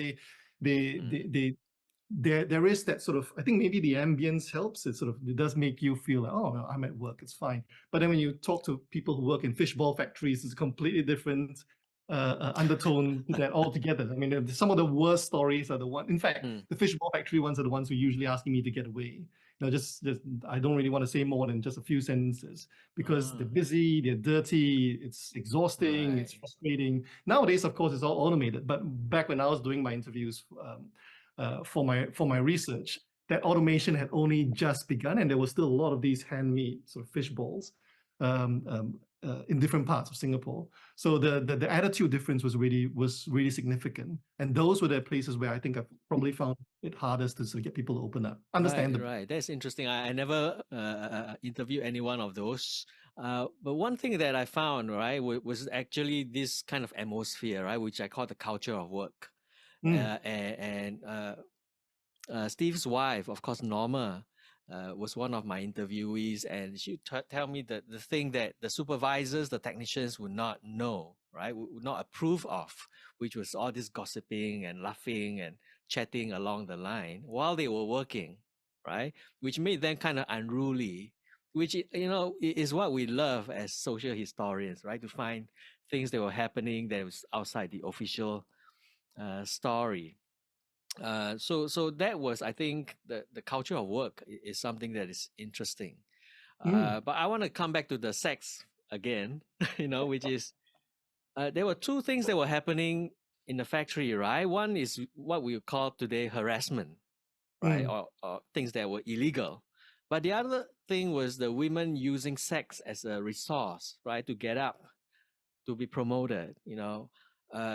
there is that sort of, I think maybe the ambience helps. It does make you feel like, oh, I'm at work, it's fine. But then when you talk to people who work in fishball factories, it's completely different. undertone to that altogether. I mean, some of the worst stories are the one. In fact, Mm. the fishball factory ones are the ones who are usually asking me to get away. Just I don't really want to say more than just a few sentences because they're busy, they're dirty, it's exhausting, it's Right. frustrating. Nowadays, of course, it's all automated. But back when I was doing my interviews for my research, that automation had only just begun, and there was still a lot of these handmade sort of fish balls in different parts of Singapore. So the attitude difference was really significant, and those were the places where I think I've probably found it hardest to sort of get people to open up. Understandably. Right. That's interesting. I never interviewed any one of those. But one thing that I found, right, was actually this kind of atmosphere, right, which I call the culture of work. And Steve's wife, of course, Norma, was one of my interviewees, and she would tell me that the thing that the supervisors, the technicians would not know, right, would not approve of, which was all this gossiping and laughing and chatting along the line while they were working, right, which made them kind of unruly, which is what we love as social historians, right, to find things that were happening that was outside the official story. So that was, I think, the culture of work is something that is interesting. But I want to come back to the sex again, which is there were two things that were happening in the factory, right? One is what we call today harassment, right, or things that were illegal. But the other thing was the women using sex as a resource, right, to get up, to be promoted.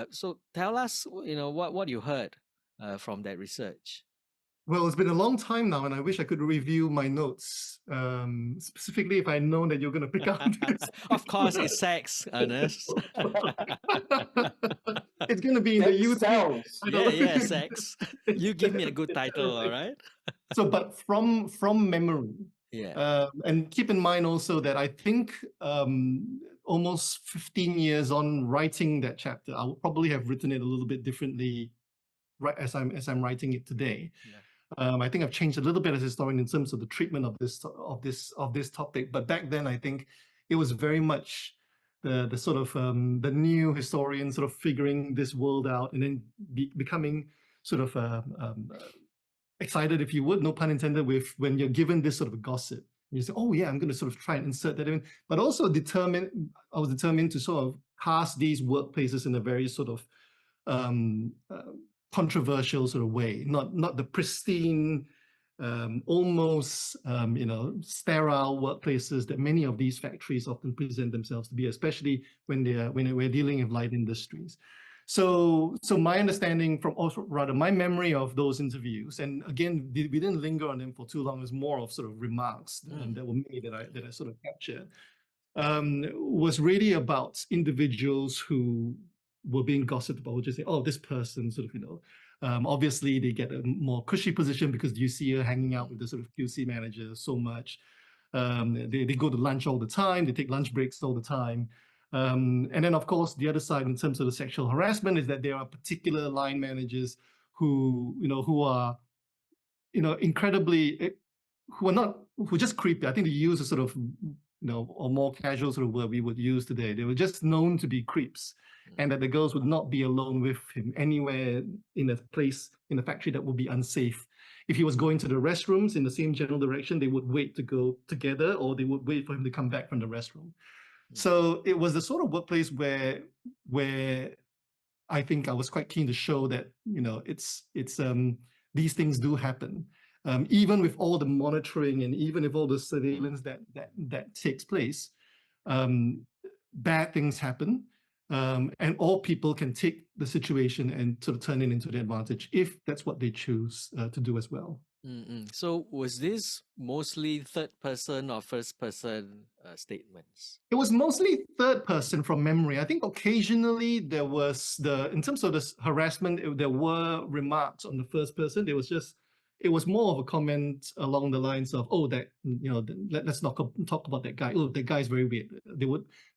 So tell us, what you heard from that research. Well, it's been a long time now, and I wish I could review my notes, specifically if I'd known that you're going to pick up this. Of course, it's sex, Ernest. It's going to be in the YouTube. Cells. Yeah, sex. You give me a good title, all right? So, but from memory, and keep in mind also that I think almost 15 years on writing that chapter, I would probably have written it a little bit differently, right, as I'm writing it today. I think I've changed a little bit as a historian in terms of the treatment of this topic. But back then, I think it was very much the sort of the new historian sort of figuring this world out and then becoming sort of excited, if you would, no pun intended, with when you're given this sort of gossip. You say, oh yeah, I'm going to sort of try and insert that in, but also I was determined to sort of cast these workplaces in a very sort of controversial sort of way, not the pristine, almost sterile workplaces that many of these factories often present themselves to be, especially when we're dealing with light industries. So my understanding from, also rather my memory of those interviews, and again, we didn't linger on them for too long. It was more of sort of remarks that were made that I sort of captured, was really about individuals who were being gossiped about, just say, oh, this person sort of, obviously they get a more cushy position because you see her hanging out with the sort of QC manager so much. They go to lunch all the time, they take lunch breaks all the time. And then, of course, the other side in terms of the sexual harassment is that there are particular line managers who are, incredibly, who are just creepy. I think they use a sort of, or more casual sort of word we would use today. They were just known to be creeps, and that the girls would not be alone with him anywhere in a place in the factory that would be unsafe. If he was going to the restrooms in the same general direction, they would wait to go together, or they would wait for him to come back from the restroom. So it was the sort of workplace where I think I was quite keen to show that, it's these things do happen. Even with all the monitoring and even with all the surveillance that takes place, bad things happen, and all people can take the situation and sort of turn it into their advantage if that's what they choose to do as well. So was this mostly third person or first person statements? It was mostly third person from memory. I think occasionally there was in terms of the harassment, there were remarks on the first person. It was more of a comment along the lines of, oh, that, let's not talk about that guy. Oh, that guy's very weird. They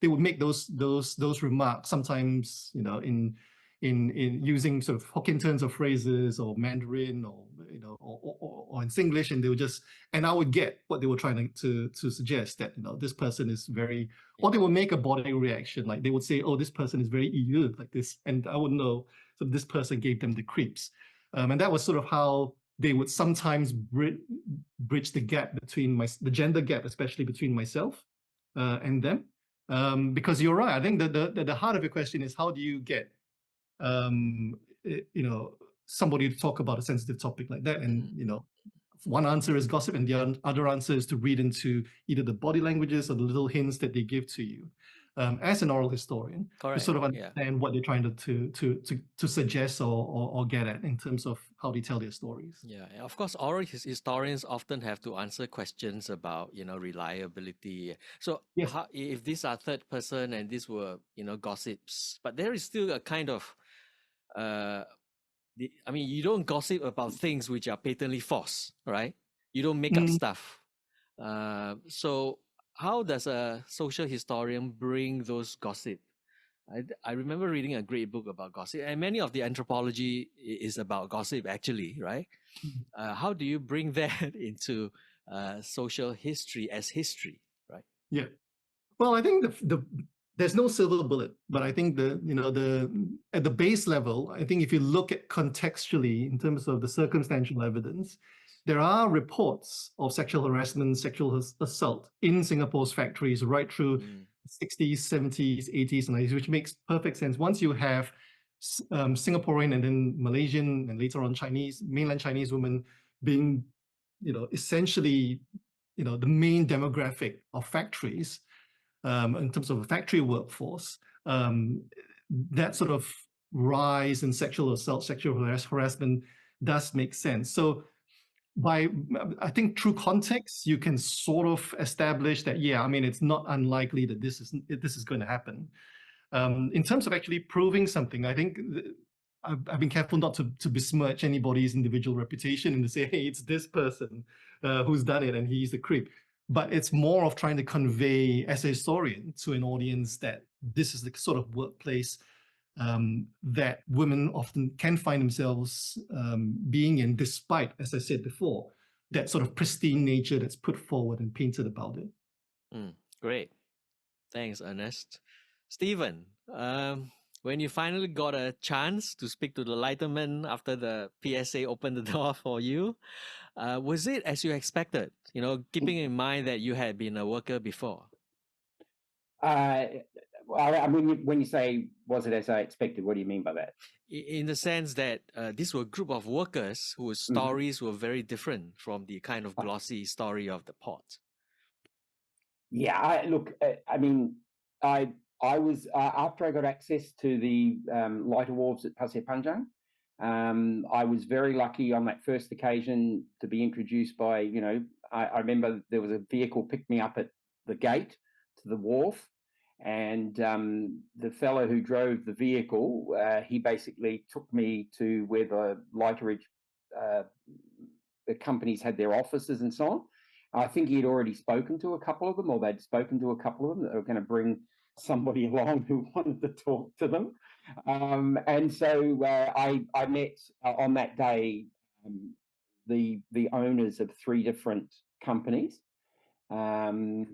would make those remarks sometimes, in using sort of Hokkien turns of phrases or Mandarin or or in Singlish, and they would just, and I would get what they were trying to suggest, that, this person is very, or they would make a body reaction, like they would say, oh, this person is very eager, like this, and I would know, so this person gave them the creeps. And that was sort of how they would sometimes bridge the gap between the gender gap, especially between myself and them. Because you're right, I think the heart of your question is, how do you get somebody to talk about a sensitive topic like that? And one answer is gossip, and the other answer is to read into either the body languages or the little hints that they give to you as an oral historian. Correct. To sort of understand what they're trying to suggest or get at in terms of how they tell their stories. Yeah, of course, oral historians often have to answer questions about reliability. So Yes. if these are third person and these were gossips, but there is still a kind of you don't gossip about things which are patently false, right? You don't make up stuff. So how does a social historian bring those gossip? I remember reading a great book about gossip, and many of the anthropology is about gossip, actually, right? How do you bring that into social history as history, right? Yeah. Well, I think there's no silver bullet, but I think at the base level, I think if you look at contextually in terms of the circumstantial evidence, there are reports of sexual harassment, sexual assault in Singapore's factories right through 60s, 70s, 80s, and 90s, which makes perfect sense. Once you have Singaporean and then Malaysian and later on mainland Chinese women being, essentially, the main demographic of factories, in terms of a factory workforce, that sort of rise in sexual assault, sexual harassment does make sense. So I think through context, you can sort of establish that, it's not unlikely that this is going to happen. In terms of actually proving something, I think I've been careful not to besmirch anybody's individual reputation and to say, hey, it's this person who's done it and he's the creep. But it's more of trying to convey as a historian to an audience that this is the sort of workplace that women often can find themselves being in, despite, as I said before, that sort of pristine nature that's put forward and painted about it. Great. Thanks, Ernest. Stephen, when you finally got a chance to speak to the Lightermen after the PSA opened the door for you, was it as you expected? Keeping in mind that you had been a worker before. When you say was it as I expected, what do you mean by that? In the sense that these were a group of workers whose stories were very different from the kind of glossy story of the port. Yeah, I was after I got access to the lighter wharves at Pasir Panjang. I was very lucky on that first occasion to be introduced by, I remember there was a vehicle picked me up at the gate to the wharf, and the fellow who drove the vehicle, he basically took me to where the lighterage the companies had their offices and so on. I think he had already spoken to a couple of them, or they'd spoken to a couple of them that were going to bring somebody along who wanted to talk to them. And so I met on that day the owners of 3 different companies. And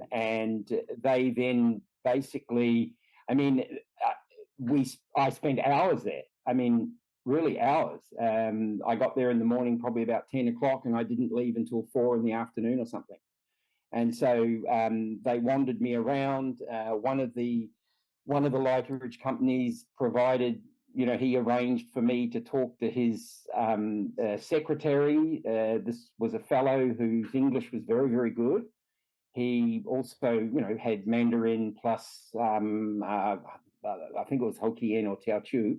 they then basically, I spent hours there. Really hours. I got there in the morning, probably about 10 o'clock, and I didn't leave until 4 in the afternoon or something. And so they wandered me around. One of the lighterage companies provided, he arranged for me to talk to his secretary. This was a fellow whose English was very, very good. He also, had Mandarin plus, I think it was Hokkien or Teochew.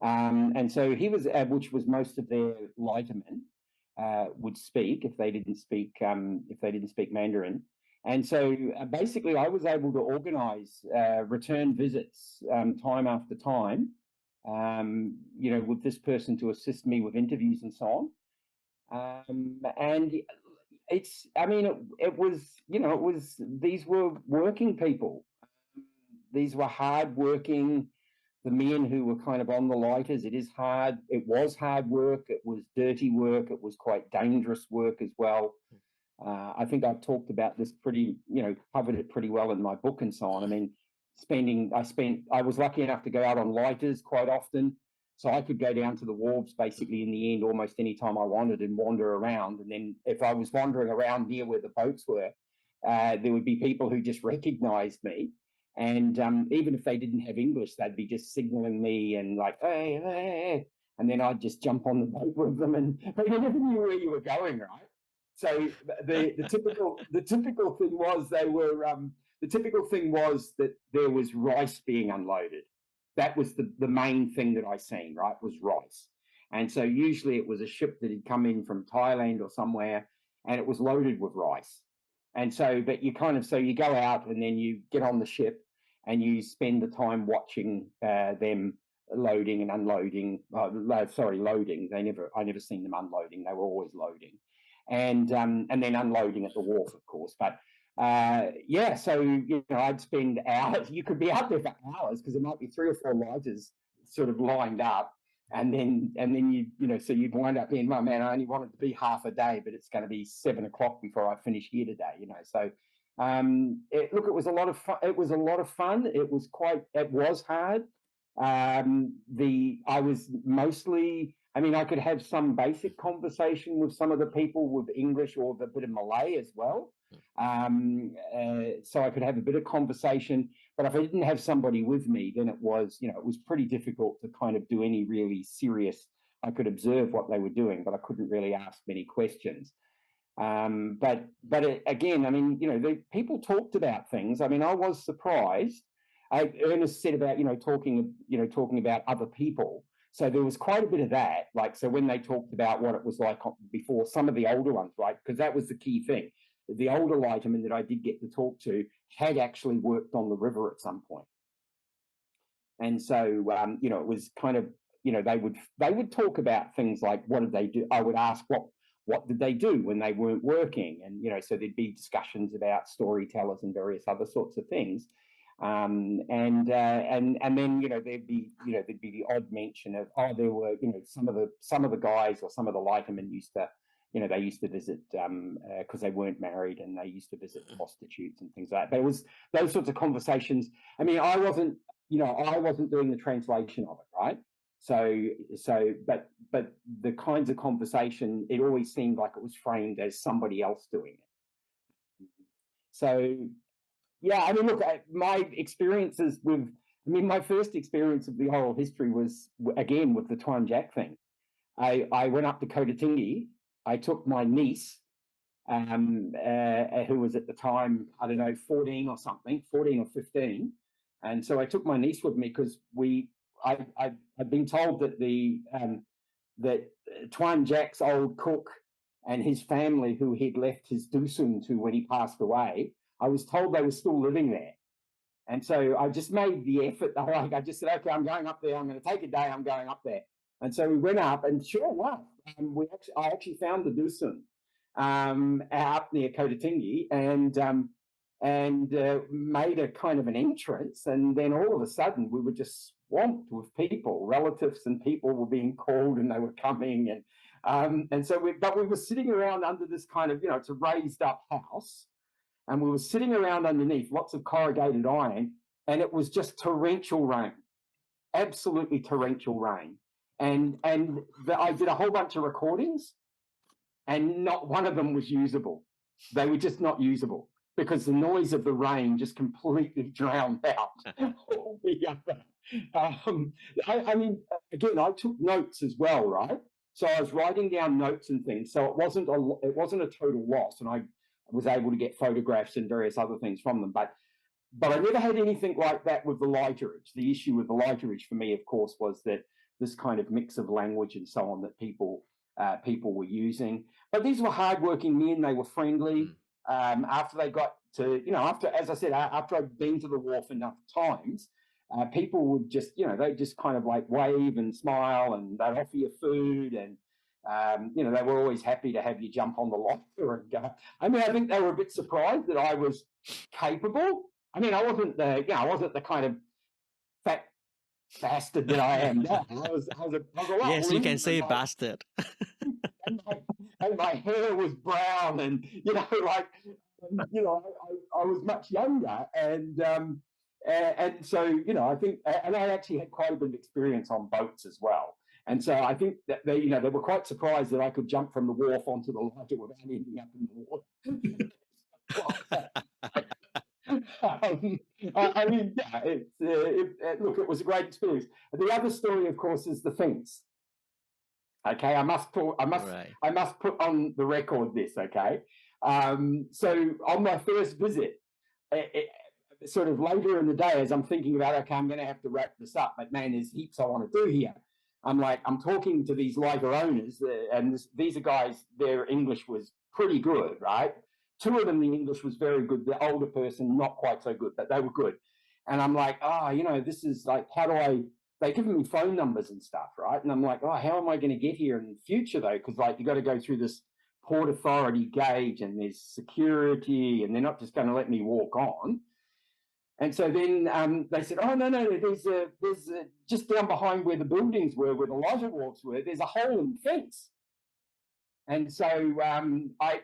And so he was, which was most of their lightermen would speak if they didn't speak Mandarin. And so basically, I was able to organise return visits time after time, with this person to assist me with interviews and so on. And it was these were working people. These were hard-working, men who were kind of on the lighters. It was hard work, it was dirty work, it was quite dangerous work as well. I think I've talked about this covered it pretty well in my book and so on. I mean, I was lucky enough to go out on lighters quite often. So I could go down to the wharves basically in the end almost any time I wanted and wander around. And then if I was wandering around near where the boats were, there would be people who just recognized me. And even if they didn't have English, they'd be just signaling me and like, hey, hey, hey. And then I'd just jump on the boat with them, but you never knew where you were going, right? So the typical thing was the typical thing was that there was rice being unloaded. That was the main thing that I seen, right, was rice. And so usually it was a ship that had come in from Thailand or somewhere, and it was loaded with rice. And so, but you go out and then you get on the ship and you spend the time watching them loading and unloading. Loading. I never seen them unloading. They were always loading, and then unloading at the wharf, of course. But so I'd spend hours. You could be out there for hours because there might be 3 or 4 lighters sort of lined up. And then so you'd wind up being, oh man, I only wanted to be half a day, but it's going to be 7 o'clock before I finish here today, So, it was a lot of fun. It was a lot of fun. It was hard. I was mostly, I could have some basic conversation with some of the people with English or a bit of Malay as well. So I could have a bit of conversation, but if I didn't have somebody with me, then it was pretty difficult to kind of do any really serious. I could observe what they were doing, but I couldn't really ask many questions. But again, the people talked about things. I was surprised. Ernest said about talking about other people. So there was quite a bit of that. Like, so when they talked about what it was like before, some of the older ones, right? Because that was the key thing. The older lightermen that I did get to talk to had actually worked on the river at some point. And so, it was kind of, they would talk about things like, what did they do? I would ask, what did they do when they weren't working? And, so there'd be discussions about storytellers and various other sorts of things. And then, there'd be the odd mention of, there were, some of the guys or some of the lightermen used to, they used to visit because they weren't married, and they used to visit prostitutes and things like that. There was those sorts of conversations. I wasn't doing the translation of it, right? But the kinds of conversation, it always seemed like it was framed as somebody else doing it. So, yeah, look, my experiences with, my first experience of the oral history was, again, with the Tuan Jack thing. I went up to Kota Tinggi. I took my niece, who was at the time, 14 or 15. And so I took my niece with me because I'd been told that that Tuan Jack's old cook and his family, who he'd left his dusun to when he passed away, I was told they were still living there. And so I just made the effort. I just said, okay, I'm going up there. I'm going to take a day. I'm going up there. And so we went up, and sure enough, I actually found the dusun up near Kota Tinggi, and made a kind of an entrance. And then all of a sudden, we were just swamped with people. Relatives and people were being called, and they were coming. And so we were sitting around under this kind of, it's a raised up house. And we were sitting around underneath, lots of corrugated iron, and it was just torrential rain, absolutely torrential rain. And I did a whole bunch of recordings, and not one of them was usable. They were just not usable because the noise of the rain just completely drowned out all the other. Again, I took notes as well, right? So I was writing down notes and things. So it wasn't a total loss, and I was able to get photographs and various other things from them. But I never had anything like that with the lighterage. The issue with the lighterage for me, of course, was that this kind of mix of language and so on that people were using. But these were hardworking men. They were friendly. After they got to, after I'd been to the wharf enough times, people would just, they'd just kind of like wave and smile, and they'd offer you food, and they were always happy to have you jump on the lighter and go. I think they were a bit surprised that I was capable. I wasn't the kind of fat bastard that I am now. I was a lot Yes, you can leaner, say bastard. and my hair was brown, and I was much younger, and so I think, and I actually had quite a bit of experience on boats as well. And so I think that they were quite surprised that I could jump from the wharf onto the lighter without ending up in the water. I mean, yeah, look, it was a great experience. The other story, of course, is the fence. Okay, I must put on the record this. Okay, so on my first visit, sort of later in the day, as I'm thinking about, okay, I'm going to have to wrap this up, but man, there's heaps I want to do here. I'm talking to these lighter owners, and these are guys, their English was pretty good, right? Two of them, the English was very good. The older person, not quite so good, but they were good. And I'm like, this is like, how do I, they're giving me phone numbers and stuff, right? And I'm like, how am I going to get here in the future, though? Because, like, you got to go through this Port Authority gate, and there's security, and they're not just going to let me walk on. And so then they said, no, there's just down behind where the buildings were, where the lighter wharfs were, there's a hole in the fence. And so I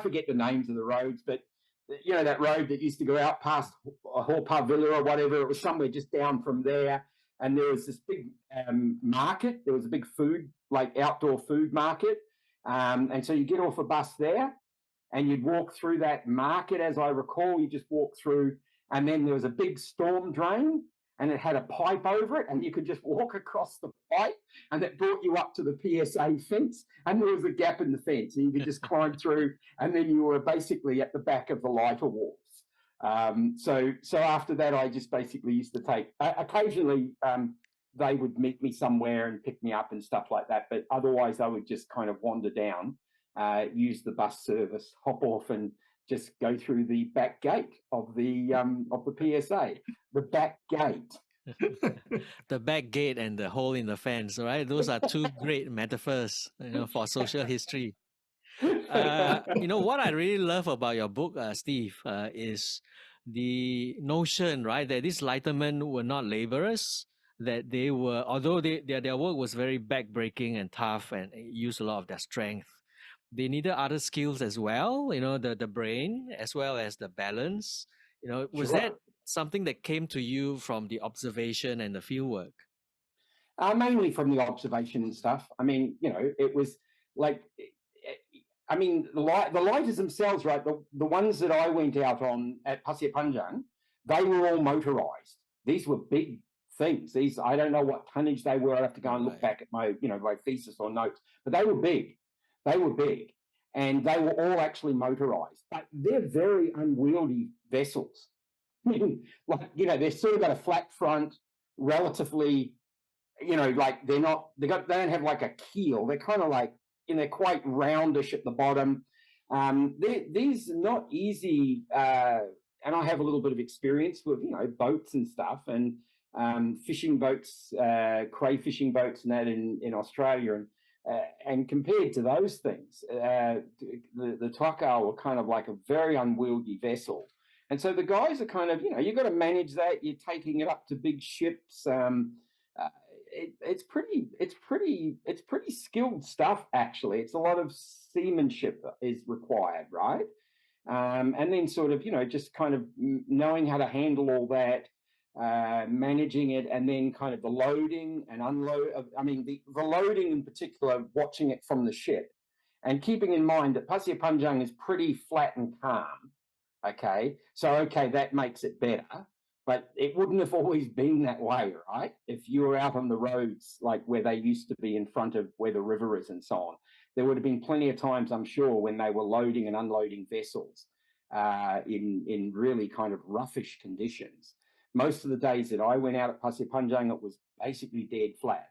forget the names of the roads, but that road that used to go out past Haw Villa or whatever, it was somewhere just down from there. And there was this big market. There was a big food, like outdoor food market. And so you get off a bus there, and you'd walk through that market. As I recall, you just walk through, and then there was a big storm drain, and it had a pipe over it, and you could just walk across the pipe, and it brought you up to the PSA fence, and there was a gap in the fence, and you could just climb through, and then you were basically at the back of the lighter wharfs. So after that, I just basically used to take, occasionally they would meet me somewhere and pick me up and stuff like that, but otherwise I would just kind of wander down, use the bus service, hop off, and just go through the back gate of the PSA. The back gate. The back gate and the hole in the fence, right? Those are two great metaphors, for social history. What I really love about your book, Steve, is the notion, right, that these lightermen were not laborers, that they were, although their work was very backbreaking and tough and used a lot of their strength, they needed other skills as well, the brain as well as the balance. Was Sure. that something that came to you from the observation and the field work? Mainly from the observation and stuff. I mean, it was like, I mean, the lighters themselves, right, the ones that I went out on at Pasir Panjang, they were all motorized. These were big things. These, I don't know what tonnage they were. I have to go and look back at my, my thesis or notes, but they were big. They were big, and they were all actually motorized, but they're very unwieldy vessels. I mean, they've sort of got a flat front, relatively, like they don't have like a keel. They're kind of like, they're quite roundish at the bottom. These are not easy, and I have a little bit of experience with, boats and stuff, and fishing boats, crayfishing boats and that in Australia, and compared to those things, the Tuakau were kind of like a very unwieldy vessel. And so the guys are kind of, you've got to manage that. You're taking it up to big ships. It's pretty skilled stuff, actually. It's a lot of seamanship is required, right? And then sort of, just kind of knowing how to handle all that, managing it, and then kind of the loading and unload. I mean, the loading in particular, watching it from the ship, and keeping in mind that Pasir Panjang is pretty flat and calm. Okay, so that makes it better, but it wouldn't have always been that way, right? If you were out on the roads like where they used to be in front of where the river is and so on, there would have been plenty of times, I'm sure, when they were loading and unloading vessels in really kind of roughish conditions. Most of the days that I went out at Pasir Panjang, it was basically dead flat.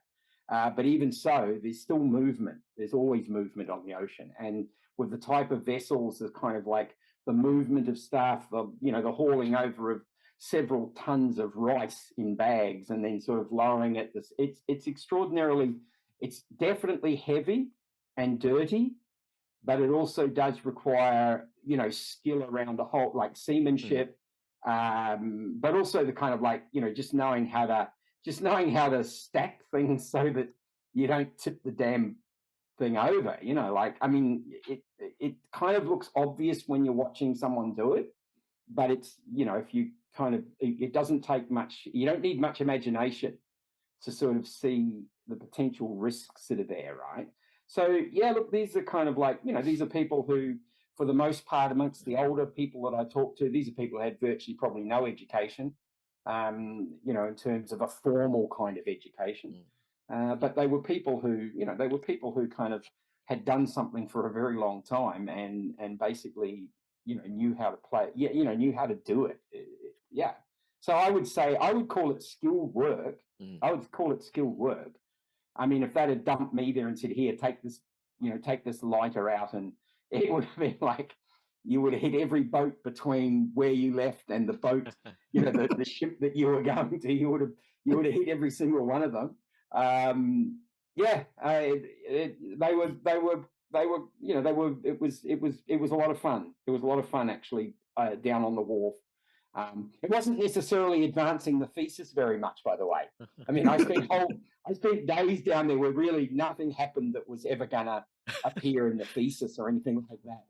But even so, there's still movement. There's always movement on the ocean. And with the type of vessels, the kind of like the movement of stuff, the hauling over of several tons of rice in bags and then sort of lowering it. It's extraordinarily, it's definitely heavy and dirty, but it also does require, skill around the whole, like seamanship, but also the kind of like, just knowing how to just knowing how to stack things so that you don't tip the damn thing over, like, I mean, it kind of looks obvious when you're watching someone do it, but it's, if you kind of, it doesn't take much, you don't need much imagination to sort of see the potential risks that are there, right? So, yeah, look, these are kind of like, these are people who, for the most part, amongst the older people that I talk to, these are people who had virtually probably no education, in terms of a formal kind of education. But they were people who, kind of had done something for a very long time and basically, knew how to play, knew how to do it. Yeah. So I would say, I would call it skilled work. I would call it skilled work. I mean, if that had dumped me there and said, here, take this lighter out, and it would have been like, you would have hit every boat between where you left and the boat, the ship that you were going to, you would have hit every single one of them. It was a lot of fun. It was a lot of fun actually, down on the wharf. It wasn't necessarily advancing the thesis very much, by the way. I mean, I spent days down there where really nothing happened that was ever going to appear in the thesis or anything like that.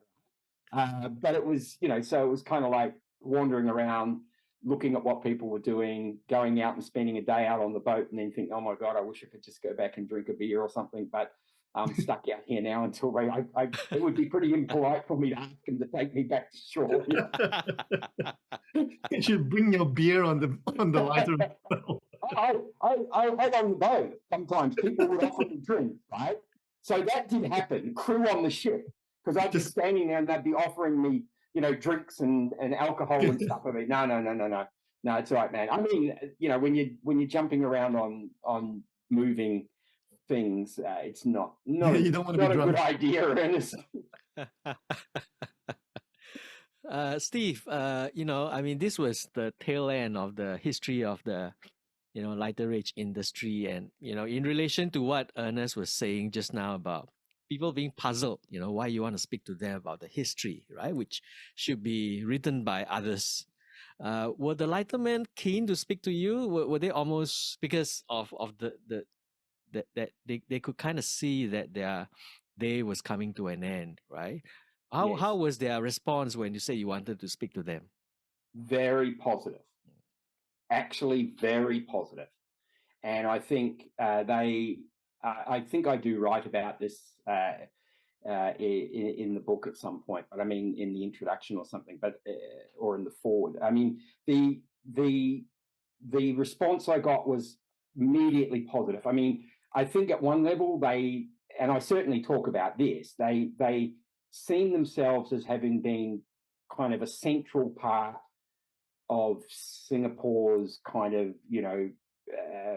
But it was, so it was kind of like wandering around, looking at what people were doing, going out and spending a day out on the boat, and then think, oh my God, I wish I could just go back and drink a beer or something. But I'm stuck out here now until it would be pretty impolite for me to ask them to take me back to shore. You should bring your beer on the lighter. I had on the boat. Sometimes people would offer me drinks, right? So that did happen. Crew on the ship, because I'd be standing there and they'd be offering me, drinks and alcohol and stuff. I mean, no, it's all right, man. I mean, when you're jumping around on moving things, it's not you don't want to be a drunk. good idea, Ernest. Steve, I mean, this was the tail end of the history of the, lighterage industry. And, in relation to what Ernest was saying just now about people being puzzled, why you want to speak to them about the history, right? Which should be written by others. Were the Lightermen keen to speak to you? Were they almost, because of that they could kind of see that their day was coming to an end, right? How was their response when you say you wanted to speak to them? Very positive. Actually, very positive. And I think I think I do write about this in the book at some point, but I mean in the introduction or something, but or in the forward. I mean the response I got was immediately positive. I mean, I think at one level and I certainly talk about this, they seen themselves as having been kind of a central part of Singapore's kind of,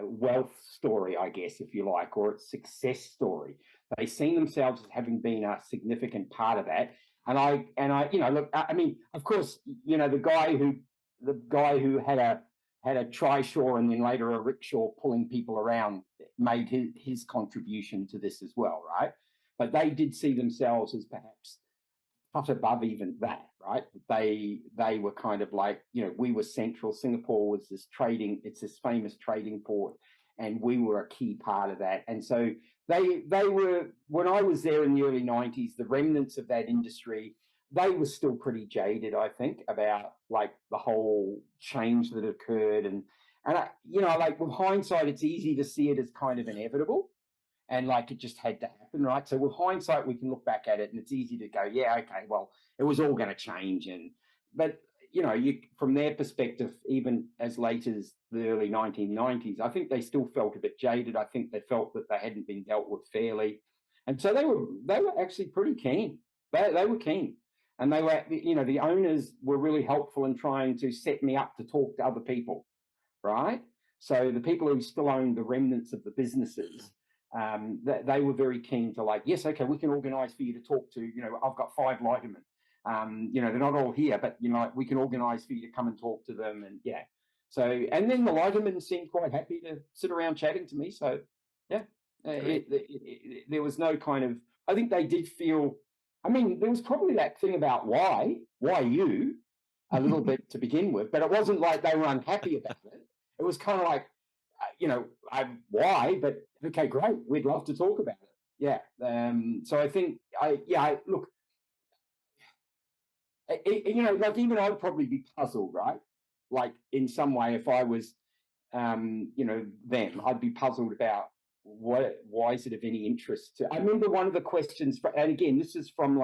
wealth story, I guess, if you like, or its success story. They seen themselves as having been a significant part of that. And I, look, I mean, of course, the guy who had a trishaw and then later a rickshaw pulling people around made his contribution to this as well, right? But they did see themselves as perhaps not above even that, right? They were kind of like, we were central. Singapore was it's this famous trading port, and we were a key part of that. And so they were, when I was there in the early 90s, the remnants of that industry, they were still pretty jaded, I think, about like the whole change that occurred. And like with hindsight, it's easy to see it as kind of inevitable. And like it just had to happen, right? So with hindsight, we can look back at it and it's easy to go, yeah, okay, well, it was all going to change. But from their perspective, even as late as the early 1990s, I think they still felt a bit jaded. I think they felt that they hadn't been dealt with fairly. And so they were actually pretty keen. They were keen. And they were, the owners were really helpful in trying to set me up to talk to other people, right? So the people who still owned the remnants of the businesses, they were very keen to like, yes, okay, we can organise for you to talk to, I've got 5 Lightermen. They're not all here, but, we can organise for you to come and talk to them. And yeah. So, and then the Lightermen seemed quite happy to sit around chatting to me. So yeah, there was no kind of, I think they did feel, I mean, there was probably that thing about why you a little bit to begin with, but it wasn't like they were unhappy about it. It was kind of like, why? But okay, great. We'd love to talk about it. Yeah. So I think look, like even I'd probably be puzzled, right? Like in some way, if I was, them, I'd be puzzled about why is it of any interest to. I remember one of the questions, and again, this is from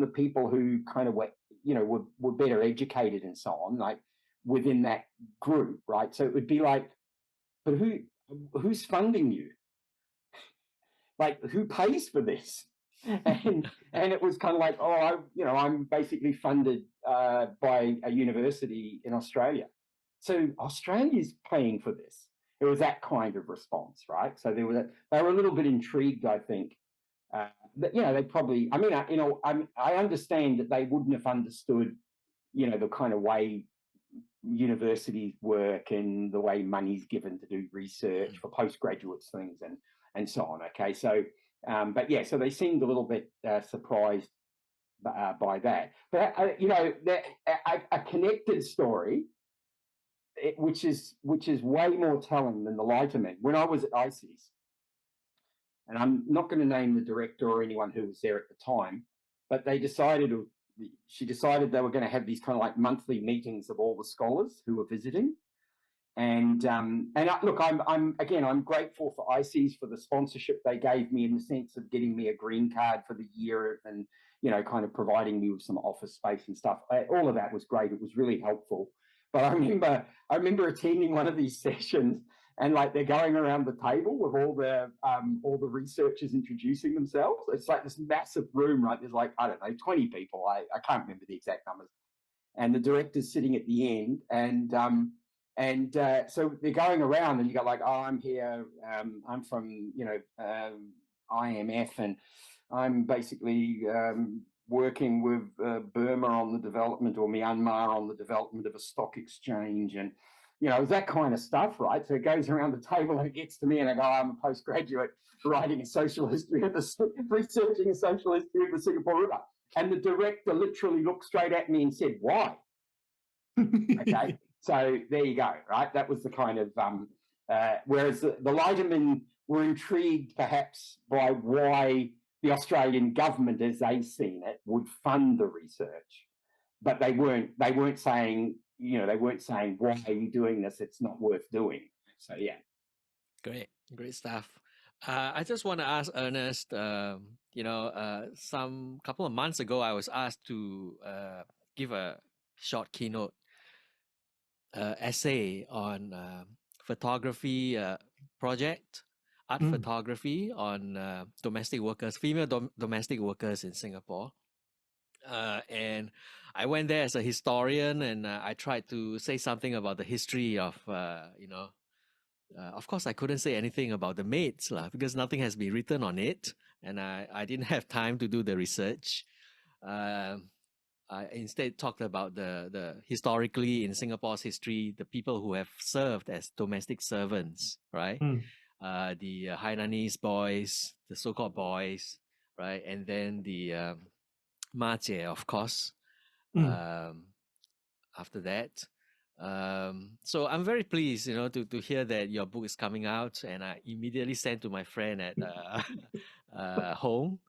the people who kind of were better educated and so on, like within that group, right? So it would be like, but who's funding you? Like, who pays for this? And it was kind of like, I'm basically funded by a university in Australia. So Australia's paying for this. It was that kind of response, right? So they were a little bit intrigued, I think. They probably, I understand that they wouldn't have understood, the kind of way universities work and the way money's given to do research for postgraduate things and so on. Okay, so so they seemed a little bit surprised by that. But a connected story, which is way more telling than the Lightermen. When I was at ICES, and I'm not going to name the director or anyone who was there at the time, but she decided they were going to have these kind of like monthly meetings of all the scholars who were visiting. And look, I'm grateful for ICES for the sponsorship they gave me in the sense of getting me a green card for the year and, kind of providing me with some office space and stuff. All of that was great. It was really helpful. But I remember attending one of these sessions and like they're going around the table with all the researchers introducing themselves. It's like this massive room, right? There's like, I don't know, 20 people. I can't remember the exact numbers. And the director's sitting at the end and so they're going around and you go like, I'm here, I'm from, IMF and I'm basically working with Burma on the development or Myanmar on the development of a stock exchange and, that kind of stuff, right? So it goes around the table and it gets to me and I go, I'm a postgraduate writing a social history of researching a social history of the Singapore River. And the director literally looked straight at me and said, why? Okay. So there you go, right? That was the kind of, whereas the Lightermen were intrigued perhaps by why the Australian government, as they've seen it, would fund the research. But they weren't saying, why are you doing this? It's not worth doing. So, yeah. Great stuff. I just want to ask Ernest, some couple of months ago, I was asked to give a short keynote essay on photography project, art photography on domestic workers, female domestic workers in Singapore. And I went there as a historian and I tried to say something about the history of, of course, I couldn't say anything about the Maids because nothing has been written on it. And I didn't have time to do the research. I instead talked about the historically in Singapore's history, the people who have served as domestic servants, right? The Hainanese boys, the so-called boys, right? And then the Majie, of course, after that. So I'm very pleased, to hear that your book is coming out, and I immediately sent to my friend at home.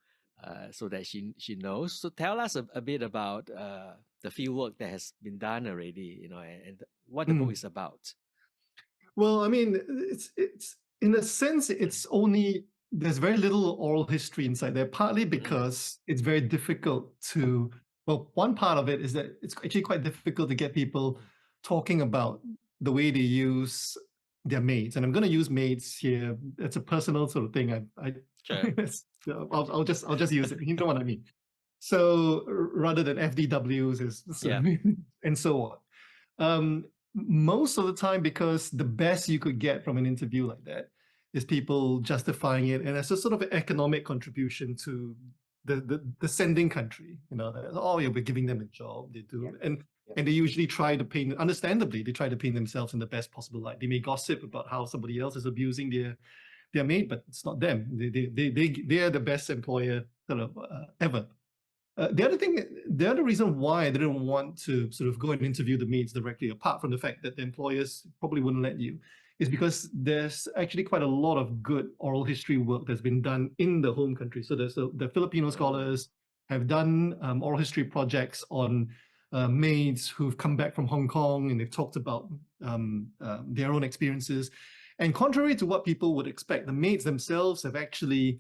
So that she knows. So tell us a bit about the field work that has been done already, and what the book is about. Well, I mean, it's in a sense, there's very little oral history inside there, partly because it's very difficult to, well, one part of it is that it's actually quite difficult to get people talking about the way they use their maids. And I'm going to use maids here. It's a personal sort of thing. Sure. I'll just use it. You know what I mean? So rather than FDWs and so on. Most of the time, because the best you could get from an interview like that is people justifying it, and as a sort of an economic contribution to the sending country. You'll be giving them a job. They do, and they usually try to paint. Understandably, they try to paint themselves in the best possible light. They may gossip about how somebody else is abusing their mate, but it's not them. They are the best employer ever. The other reason why I didn't want to sort of go and interview the maids directly, apart from the fact that the employers probably wouldn't let you, is because there's actually quite a lot of good oral history work that's been done in the home country. So the Filipino scholars have done oral history projects on maids who've come back from Hong Kong, and they've talked about their own experiences. And contrary to what people would expect, the maids themselves have actually,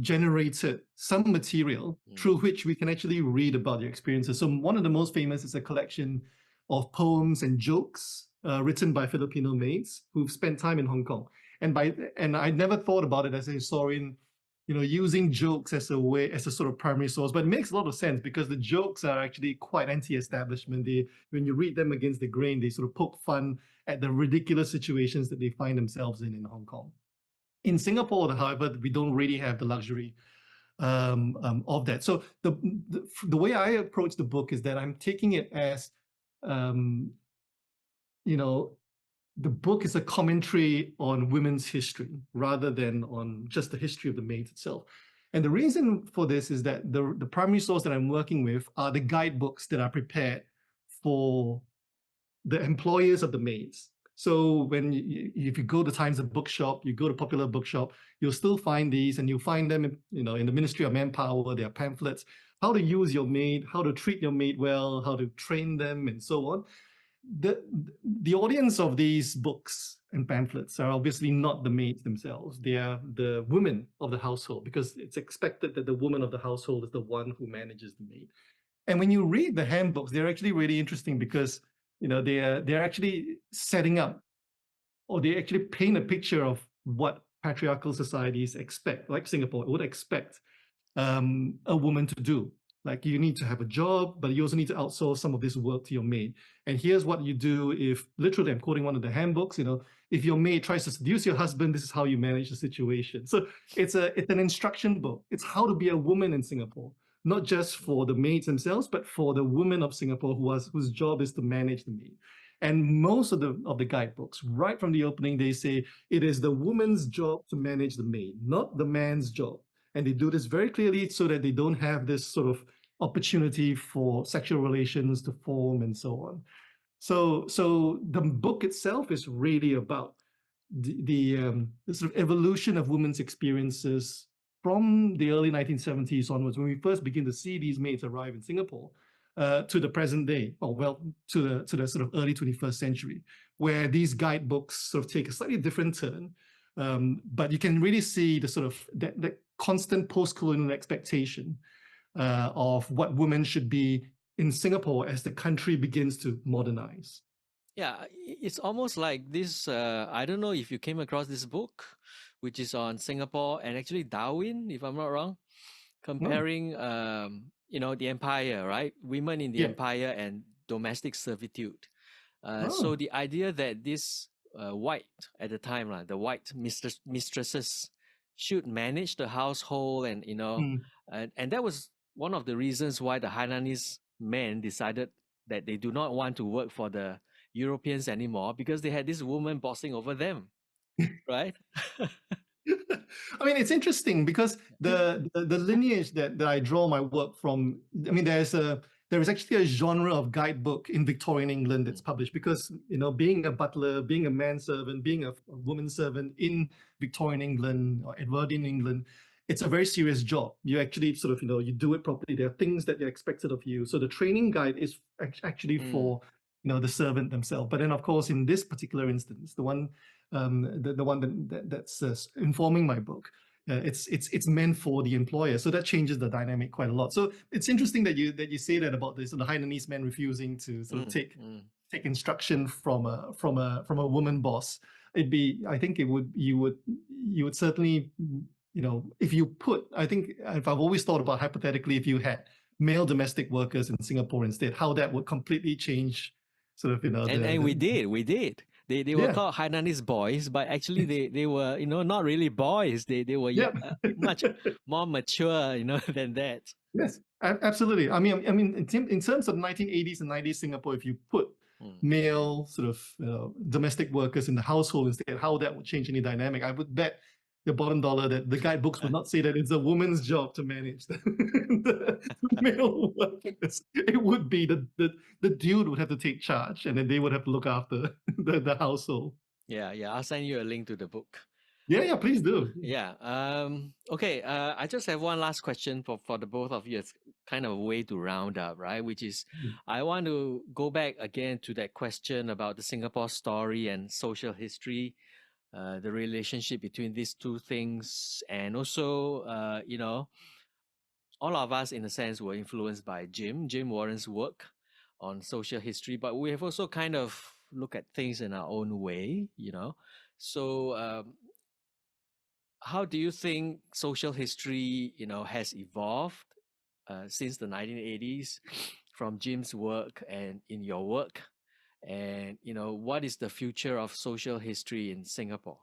generated some material through which we can actually read about their experiences. So one of the most famous is a collection of poems and jokes written by Filipino maids who've spent time in Hong Kong. And I never thought about it as a historian, using jokes as a sort of primary source, but it makes a lot of sense because the jokes are actually quite anti-establishment. When you read them against the grain, they sort of poke fun at the ridiculous situations that they find themselves in Hong Kong. In Singapore, however, we don't really have the luxury of that. So the way I approach the book is that I'm taking it as, the book is a commentary on women's history rather than on just the history of the maids itself. And the reason for this is that the primary source that I'm working with are the guidebooks that are prepared for the employers of the maids. So if you go to Times of Bookshop, you go to Popular Bookshop, you'll still find these, and you'll find them, in the Ministry of Manpower. There are pamphlets, how to use your maid, how to treat your maid well, how to train them, and so on. The audience of these books and pamphlets are obviously not the maids themselves. They are the women of the household, because it's expected that the woman of the household is the one who manages the maid. And when you read the handbooks, they're actually really interesting because they're actually setting up, or they actually paint a picture of what patriarchal societies expect, like Singapore would expect a woman to do. Like, you need to have a job, but you also need to outsource some of this work to your maid. And here's what you do if, literally, I'm quoting one of the handbooks, if your maid tries to seduce your husband, this is how you manage the situation. So it's an instruction book. It's how to be a woman in Singapore, not just for the maids themselves, but for the women of Singapore whose job is to manage the maid. And most of the guidebooks, right from the opening, they say it is the woman's job to manage the maid, not the man's job. And they do this very clearly so that they don't have this sort of opportunity for sexual relations to form and so on. So the book itself is really about the sort of evolution of women's experiences from the early 1970s onwards, when we first begin to see these maids arrive in Singapore, to the present day, to the sort of early 21st century, where these guidebooks sort of take a slightly different turn. But you can really see the sort of that constant post-colonial expectation of what women should be in Singapore as the country begins to modernize. Yeah, it's almost like this. I don't know if you came across this book, which is on Singapore and actually Darwin, if I'm not wrong, comparing, the empire, right? Women in the empire and domestic servitude. So the idea that this white, at the time, the white mistresses should manage the household, and and that was one of the reasons why the Hainanese men decided that they do not want to work for the Europeans anymore, because they had this woman bossing over them, right? I mean, it's interesting because the lineage that I draw my work from, I mean, there is actually a genre of guidebook in Victorian England that's published, because, being a butler, being a manservant, being a woman servant in Victorian England or Edwardian England, it's a very serious job. You actually sort of, you do it properly. There are things that are expected of you. So the training guide is actually for, the servant themselves. But then, of course, in this particular instance, the one that's informing my book, it's meant for the employer. So that changes the dynamic quite a lot. So it's interesting that you say that about this, the Hainanese men refusing to sort of take instruction from a woman boss. I think you would certainly, I've always thought about, hypothetically, if you had male domestic workers in Singapore instead, how that would completely change sort of, we did. They were called Hainanese boys, but actually they were, not really boys. They were much more mature, than that. Yes, absolutely. I mean, in terms of 1980s and 90s Singapore, if you put male sort of domestic workers in the household instead, how that would change any dynamic, I would bet your bottom dollar that the guidebooks would not say that it's a woman's job to manage the male workers. It would be the dude would have to take charge, and then they would have to look after the household. Yeah. I'll send you a link to the book. Yeah, please do. Yeah. Okay. I just have one last question for the both of you. It's kind of a way to round up, right? Which is, I want to go back again to that question about the Singapore story and social history, the relationship between these two things, and also, all of us, in a sense, were influenced by Jim Warren's work on social history, but we have also kind of look at things in our own way. So, how do you think social history, has evolved since the 1980s from Jim's work and in your work? And, what is the future of social history in Singapore?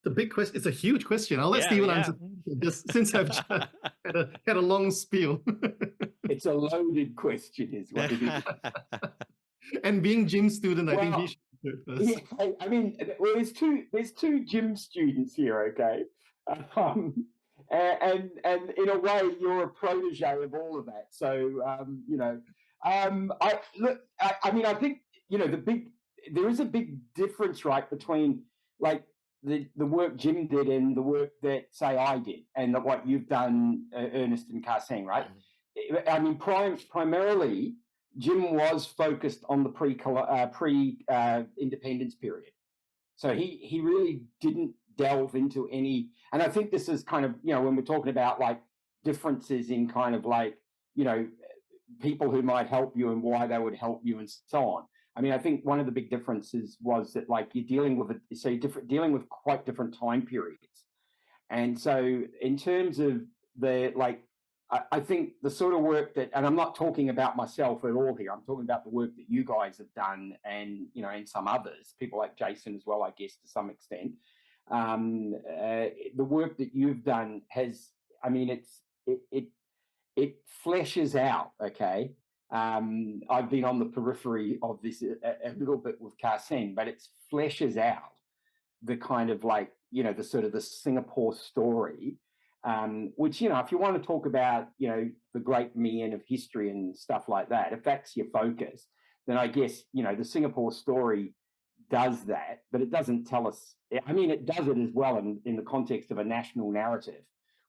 The big question. It's a huge question. I'll let Stephen answer just since I've just had a long spiel. It's a loaded question, is what it is. And being Jim's student, I think he should do it first. Yeah, I mean, well, there's two Jim students here, okay, and in a way, you're a protege of all of that. So, I mean, I think there is a big difference, right, between like the work Jim did and the work that, say, I did, and what you've done, Ernest and Karseng, right? I mean, primarily, Jim was focused on the pre-independence period. So he really didn't delve into any, and I think this is kind of, when we're talking about like differences in kind of like, people who might help you and why they would help you and so on. I mean, I think one of the big differences was that like you're dealing with quite different time periods. And so in terms of the, like, I think the sort of work that, and I'm not talking about myself at all here, I'm talking about the work that you guys have done and, and some others, people like Jason as well, I guess, to some extent. The work that you've done has, I mean, it fleshes out, okay? I've been on the periphery of this a little bit with Karseng, but it fleshes out the kind of like, the sort of the Singapore story, which, if you want to talk about, the great mien of history and stuff like that, if that's your focus, then I guess, the Singapore story does that, but it doesn't tell us, I mean, it does it as well in the context of a national narrative,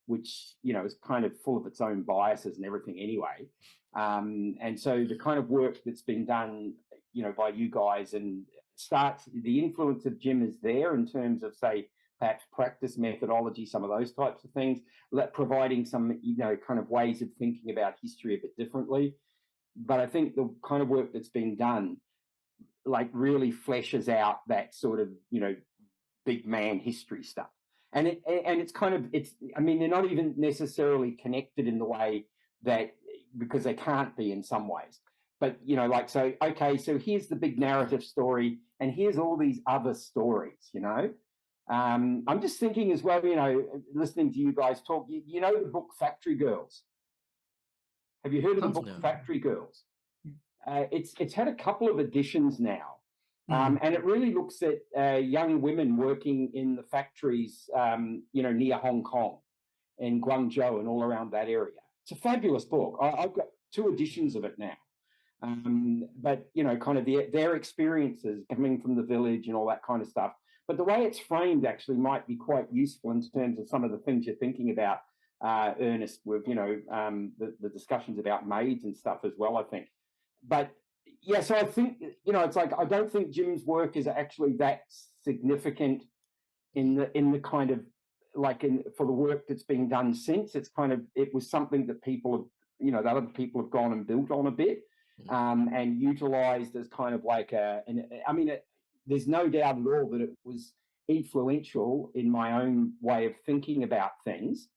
which, is kind of full of its own biases and everything anyway. And so the kind of work that's been done, by you guys and the influence of Jim is there in terms of, say, perhaps practice methodology, some of those types of things, providing some, kind of ways of thinking about history a bit differently. But I think the kind of work that's been done, like, really fleshes out that sort of, big man history stuff. And it's kind of, I mean, they're not even necessarily connected in the way that, because they can't be in some ways. But, so here's the big narrative story, and here's all these other stories, I'm just thinking as well, listening to you guys talk, you know the book Factory Girls? Have you heard of the book Factory Girls? It's had a couple of editions now. And it really looks at young women working in the factories, near Hong Kong and Guangzhou and all around that area. It's a fabulous book. I've got 2 editions of it now. But, kind of their experiences coming from the village and all that kind of stuff. But the way it's framed actually might be quite useful in terms of some of the things you're thinking about, Ernest, with, the discussions about Maids and stuff as well, I think. But yeah, so I think, it's like, I don't think Jim's work is actually that significant in the kind of, like, for the work that's been done since. It's kind of, it was something that people have, that other people have gone and built on a bit, and utilized as kind of like there's no doubt at all that it was influential in my own way of thinking about things.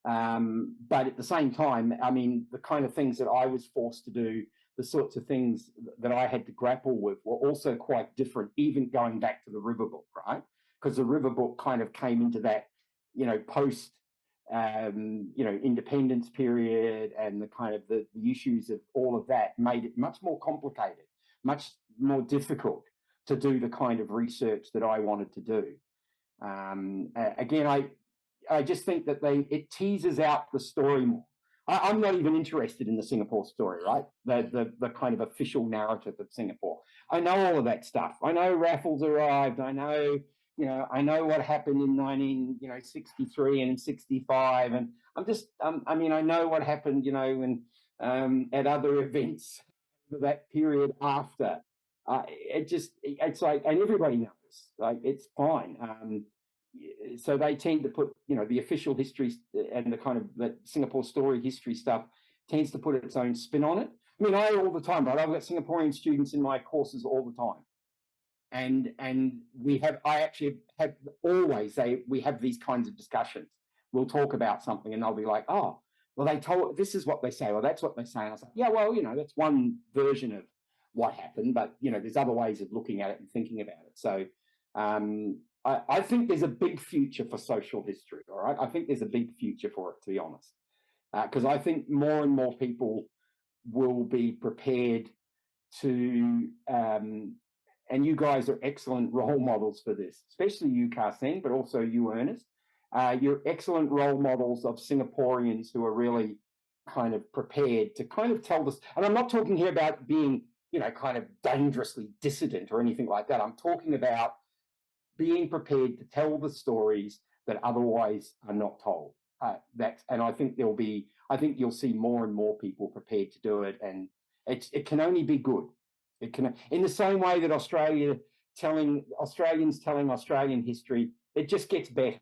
But at the same time, I mean, the kind of things that I was forced to do, the sorts of things that I had to grapple with were also quite different, even going back to the River Book, right? Because the River Book kind of came into that, post, independence period, and the kind of the issues of all of that made it much more complicated, much more difficult to do the kind of research that I wanted to do. Again, I just think that it teases out the story more. I'm not even interested in the Singapore story, right? The kind of official narrative of Singapore. I know all of that stuff. I know Raffles arrived. I know what happened in 1963 and 65, and I know what happened, at other events that period after. It's like, and everybody knows, like, it's fine. So they tend to put, the official history and the kind of the Singapore story history stuff tends to put its own spin on it. I mean, all the time, right? I've got Singaporean students in my courses all the time. And we have these kinds of discussions. We'll talk about something and they'll be like, oh, well, this is what they say, or that's what they say. And I was like, yeah, well, that's one version of what happened, but there's other ways of looking at it and thinking about it. So I think there's a big future for social history. All right, I think there's a big future for it, to be honest, because I think more and more people will be prepared to. And you guys are excellent role models for this, especially you, Karsing, but also you, Ernest. You're excellent role models of Singaporeans who are really kind of prepared to kind of tell this. And I'm not talking here about being, kind of dangerously dissident or anything like that. I'm talking about being prepared to tell the stories that otherwise are not told. And I think you'll see more and more people prepared to do it, and it can only be good. It can, in the same way that Australians telling Australian history, it just gets better,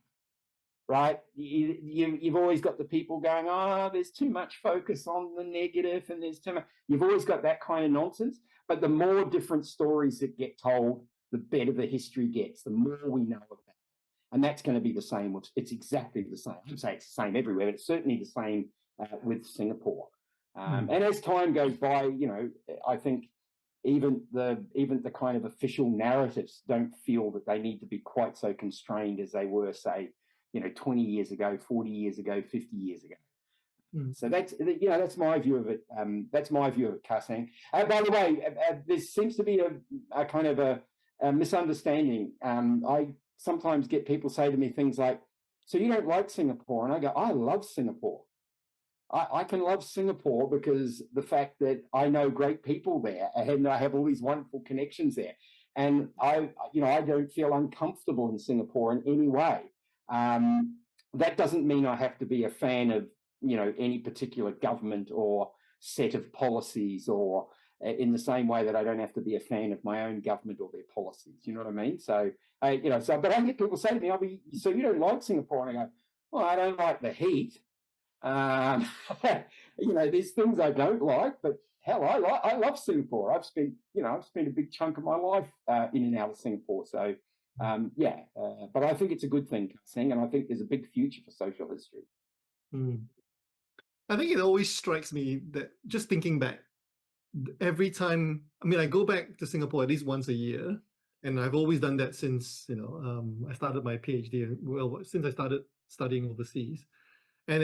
right? You've always got the people going, there's too much focus on the negative, and there's too much. You've always got that kind of nonsense. But the more different stories that get told, the better the history gets. The more we know about it, and that's going to be the same. It's exactly the same. I wouldn't say it's the same everywhere, but it's certainly the same with Singapore. And as time goes by, I think. Even the kind of official narratives don't feel that they need to be quite so constrained as they were, say, 20 years ago, 40 years ago, 50 years ago. So that's my view of it. That's my view of it, Karsing. By the way, there seems to be a kind of a misunderstanding. I sometimes get people say to me things like, "So you don't like Singapore?" And I go, "I love Singapore. I can love Singapore because the fact that I know great people there, and I have all these wonderful connections there, and I don't feel uncomfortable in Singapore in any way. That doesn't mean I have to be a fan of any particular government or set of policies, or in the same way that I don't have to be a fan of my own government or their policies. You know what I mean? So but I get people say to me, "So you don't like Singapore?" And I go, "Well, I don't like the heat." There's things I don't like, but hell, I love Singapore. I've spent a big chunk of my life in and out of Singapore. So but I think it's a good thing, Karsing, and I think there's a big future for social history. I think it always strikes me that, just thinking back, every time, I go back to Singapore at least once a year, and I've always done that since I started my PhD. Well, since I started studying overseas. And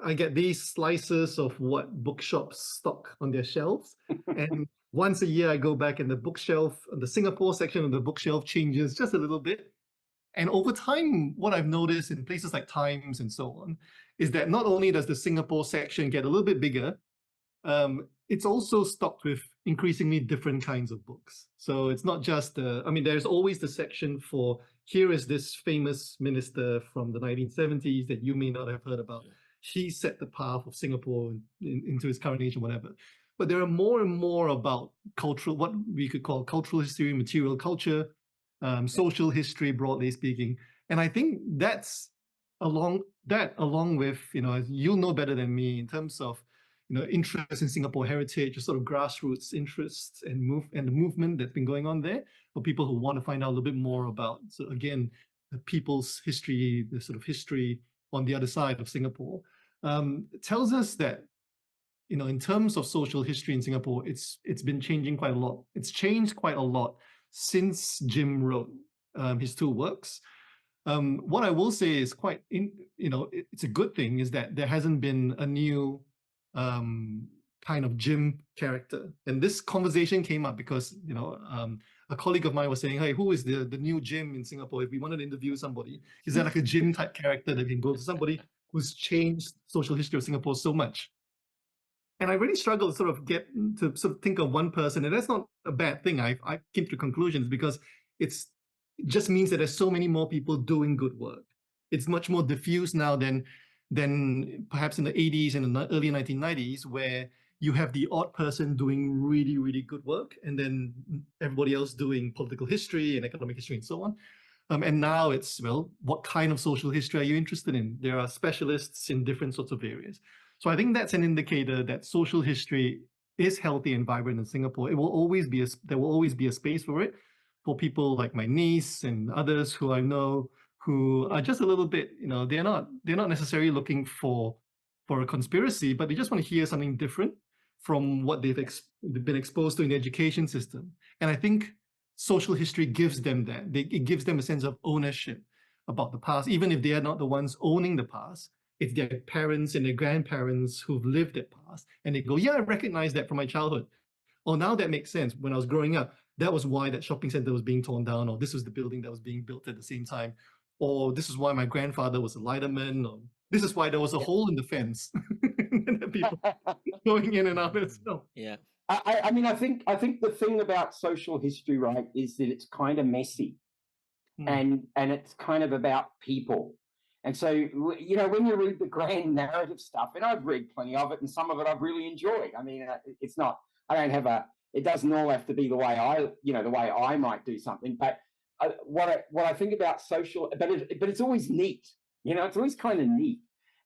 I get these slices of what bookshops stock on their shelves. And once a year I go back, and the Singapore section of the bookshelf changes just a little bit. And over time, what I've noticed in places like Times and so on, is that not only does the Singapore section get a little bit bigger, it's also stocked with increasingly different kinds of books. So it's not just there's always the section for, here is this famous minister from the 1970s that you may not have heard about. He set the path of Singapore into its current age or whatever. But there are more and more about what we could call cultural history, material culture, social history, broadly speaking. And I think that's along with, you'll know better than me in terms of, interest in Singapore heritage, a sort of grassroots interests and the movement that's been going on there for people who want to find out a little bit more about, so again, the people's history, the sort of history on the other side of Singapore. Tells us that, in terms of social history in Singapore, it's been changing quite a lot. It's changed quite a lot since Jim wrote his two works. What I will say is it's a good thing, is that there hasn't been a new kind of Jim character. And this conversation came up because, a colleague of mine was saying, "Hey, who is the new Jim in Singapore? If we wanted to interview somebody, is there like a Jim type character that can go to somebody?" who's changed social history of Singapore so much. And I really struggle to sort of get to sort of think of one person, and that's not a bad thing. I came to conclusions because it just means that there's so many more people doing good work. It's much more diffuse now than perhaps in the 80s and the early 1990s, where you have the odd person doing really, really good work, and then everybody else doing political history and economic history and so on. And now it's, well, what kind of social history are you interested in? There are specialists in different sorts of areas. So I think that's an indicator that social history is healthy and vibrant in Singapore. There will always be a space for it, for people like my niece and others who I know who are just a little bit, they're not necessarily looking for a conspiracy, but they just want to hear something different from what they've been exposed to in the education system. And I think social history gives them that. It gives them a sense of ownership about the past, even if they are not the ones owning the past. It's their parents and their grandparents who've lived that past. And they go, yeah, I recognize that from my childhood. Oh, now that makes sense. When I was growing up, that was why that shopping center was being torn down, or this was the building that was being built at the same time, or this is why my grandfather was a lighterman, or this is why there was a hole in the fence. And people going in and out as well. Yeah. I mean, I think the thing about social history, right, is that it's kind of messy, and it's kind of about people. And so, when you read the grand narrative stuff, and I've read plenty of it, and some of it I've really enjoyed. I mean, it's not, it doesn't all have to be the way I might do something. But what I think about social, but it's always neat. It's always kind of neat.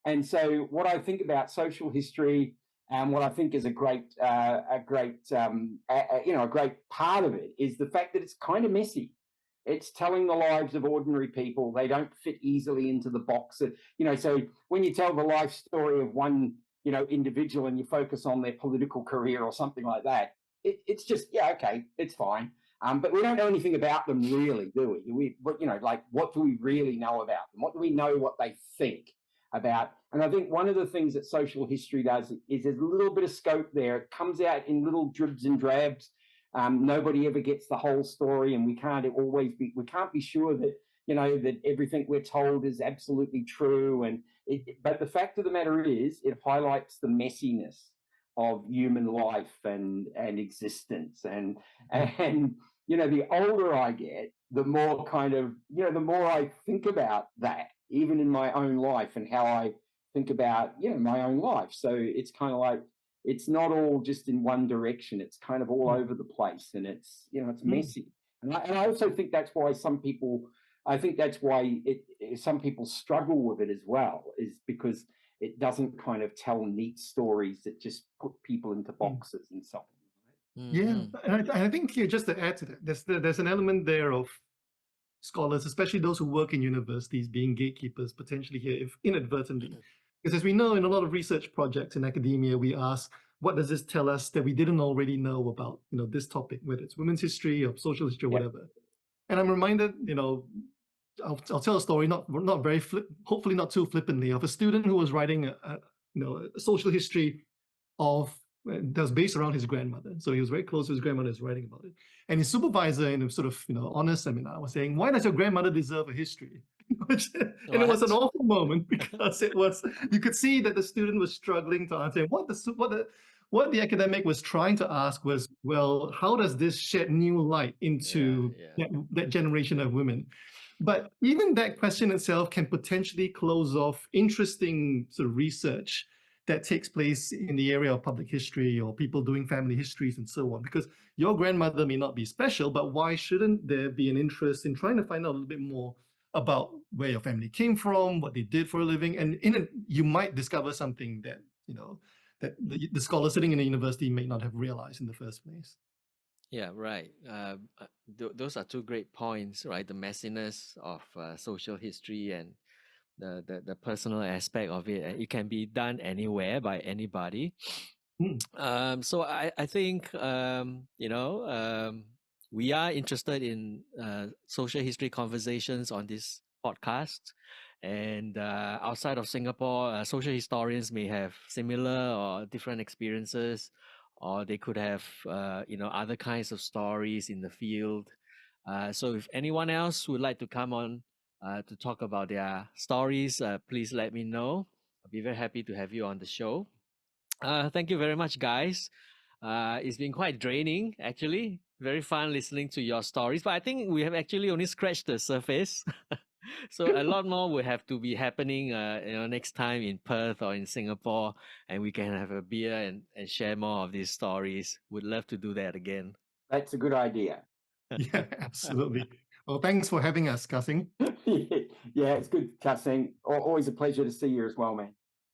And so what I think about social history, and what I think is a great part of it, is the fact that it's kind of messy. It's telling the lives of ordinary people. They don't fit easily into the box. So when you tell the life story of one, individual, and you focus on their political career or something like that, it's just, okay, it's fine. But we don't know anything about them really, do we? What do we really know about them? What do we know what they think about? And I think one of the things that social history does is there's a little bit of scope there. It comes out in little dribs and drabs. Nobody ever gets the whole story, and we can't be sure that that everything we're told is absolutely true. But the fact of the matter is, it highlights the messiness of human life and existence. And the older I get, the more the more I think about that, even in my own life, and how I think about my own life. So it's kind of like, it's not all just in one direction. It's kind of all over the place, and it's it's messy. And I also think that's why some people struggle with it as well, is because it doesn't kind of tell neat stories that just put people into boxes and so on. Yeah, and I think here, just to add to that, there's an element there of scholars, especially those who work in universities, being gatekeepers potentially here, if inadvertently. Because as we know, in a lot of research projects in academia, we ask, what does this tell us that we didn't already know about, this topic, whether it's women's history or social history or whatever. And I'm reminded, I'll tell a story, not very hopefully not too flippantly, of a student who was writing a social history that was based around his grandmother. So he was very close to his grandmother, was writing about it. And his supervisor, in a sort of honest seminar, was saying, "Why does your grandmother deserve a history?" And it was an awful moment, because you could see that the student was struggling to answer. What the academic was trying to ask was, well, how does this shed new light into that generation of women? But even that question itself can potentially close off interesting sort of research that takes place in the area of public history, or people doing family histories and so on. Because your grandmother may not be special, but why shouldn't there be an interest in trying to find out a little bit more about where your family came from, what they did for a living? And you might discover something that, that the scholar sitting in a university may not have realized in the first place. Yeah, right. Those are two great points, right? The messiness of social history and the personal aspect of it. It can be done anywhere by anybody. So I think we are interested in social history conversations on this podcast, and outside of Singapore, social historians may have similar or different experiences, or they could have other kinds of stories in the field. So if anyone else would like to come on to talk about their stories, please let me know. be very happy to have you on the show. Thank you very much, guys. It's been quite draining, actually. Very fun listening to your stories, but I think we have actually only scratched the surface. So a lot more will have to be happening, next time in Perth or in Singapore, and we can have a beer and share more of these stories. Would love to do that again. That's a good idea. Yeah, absolutely. Well, thanks for having us, Kasing. Yeah, it's good, Kasing. Always a pleasure to see you as well, man.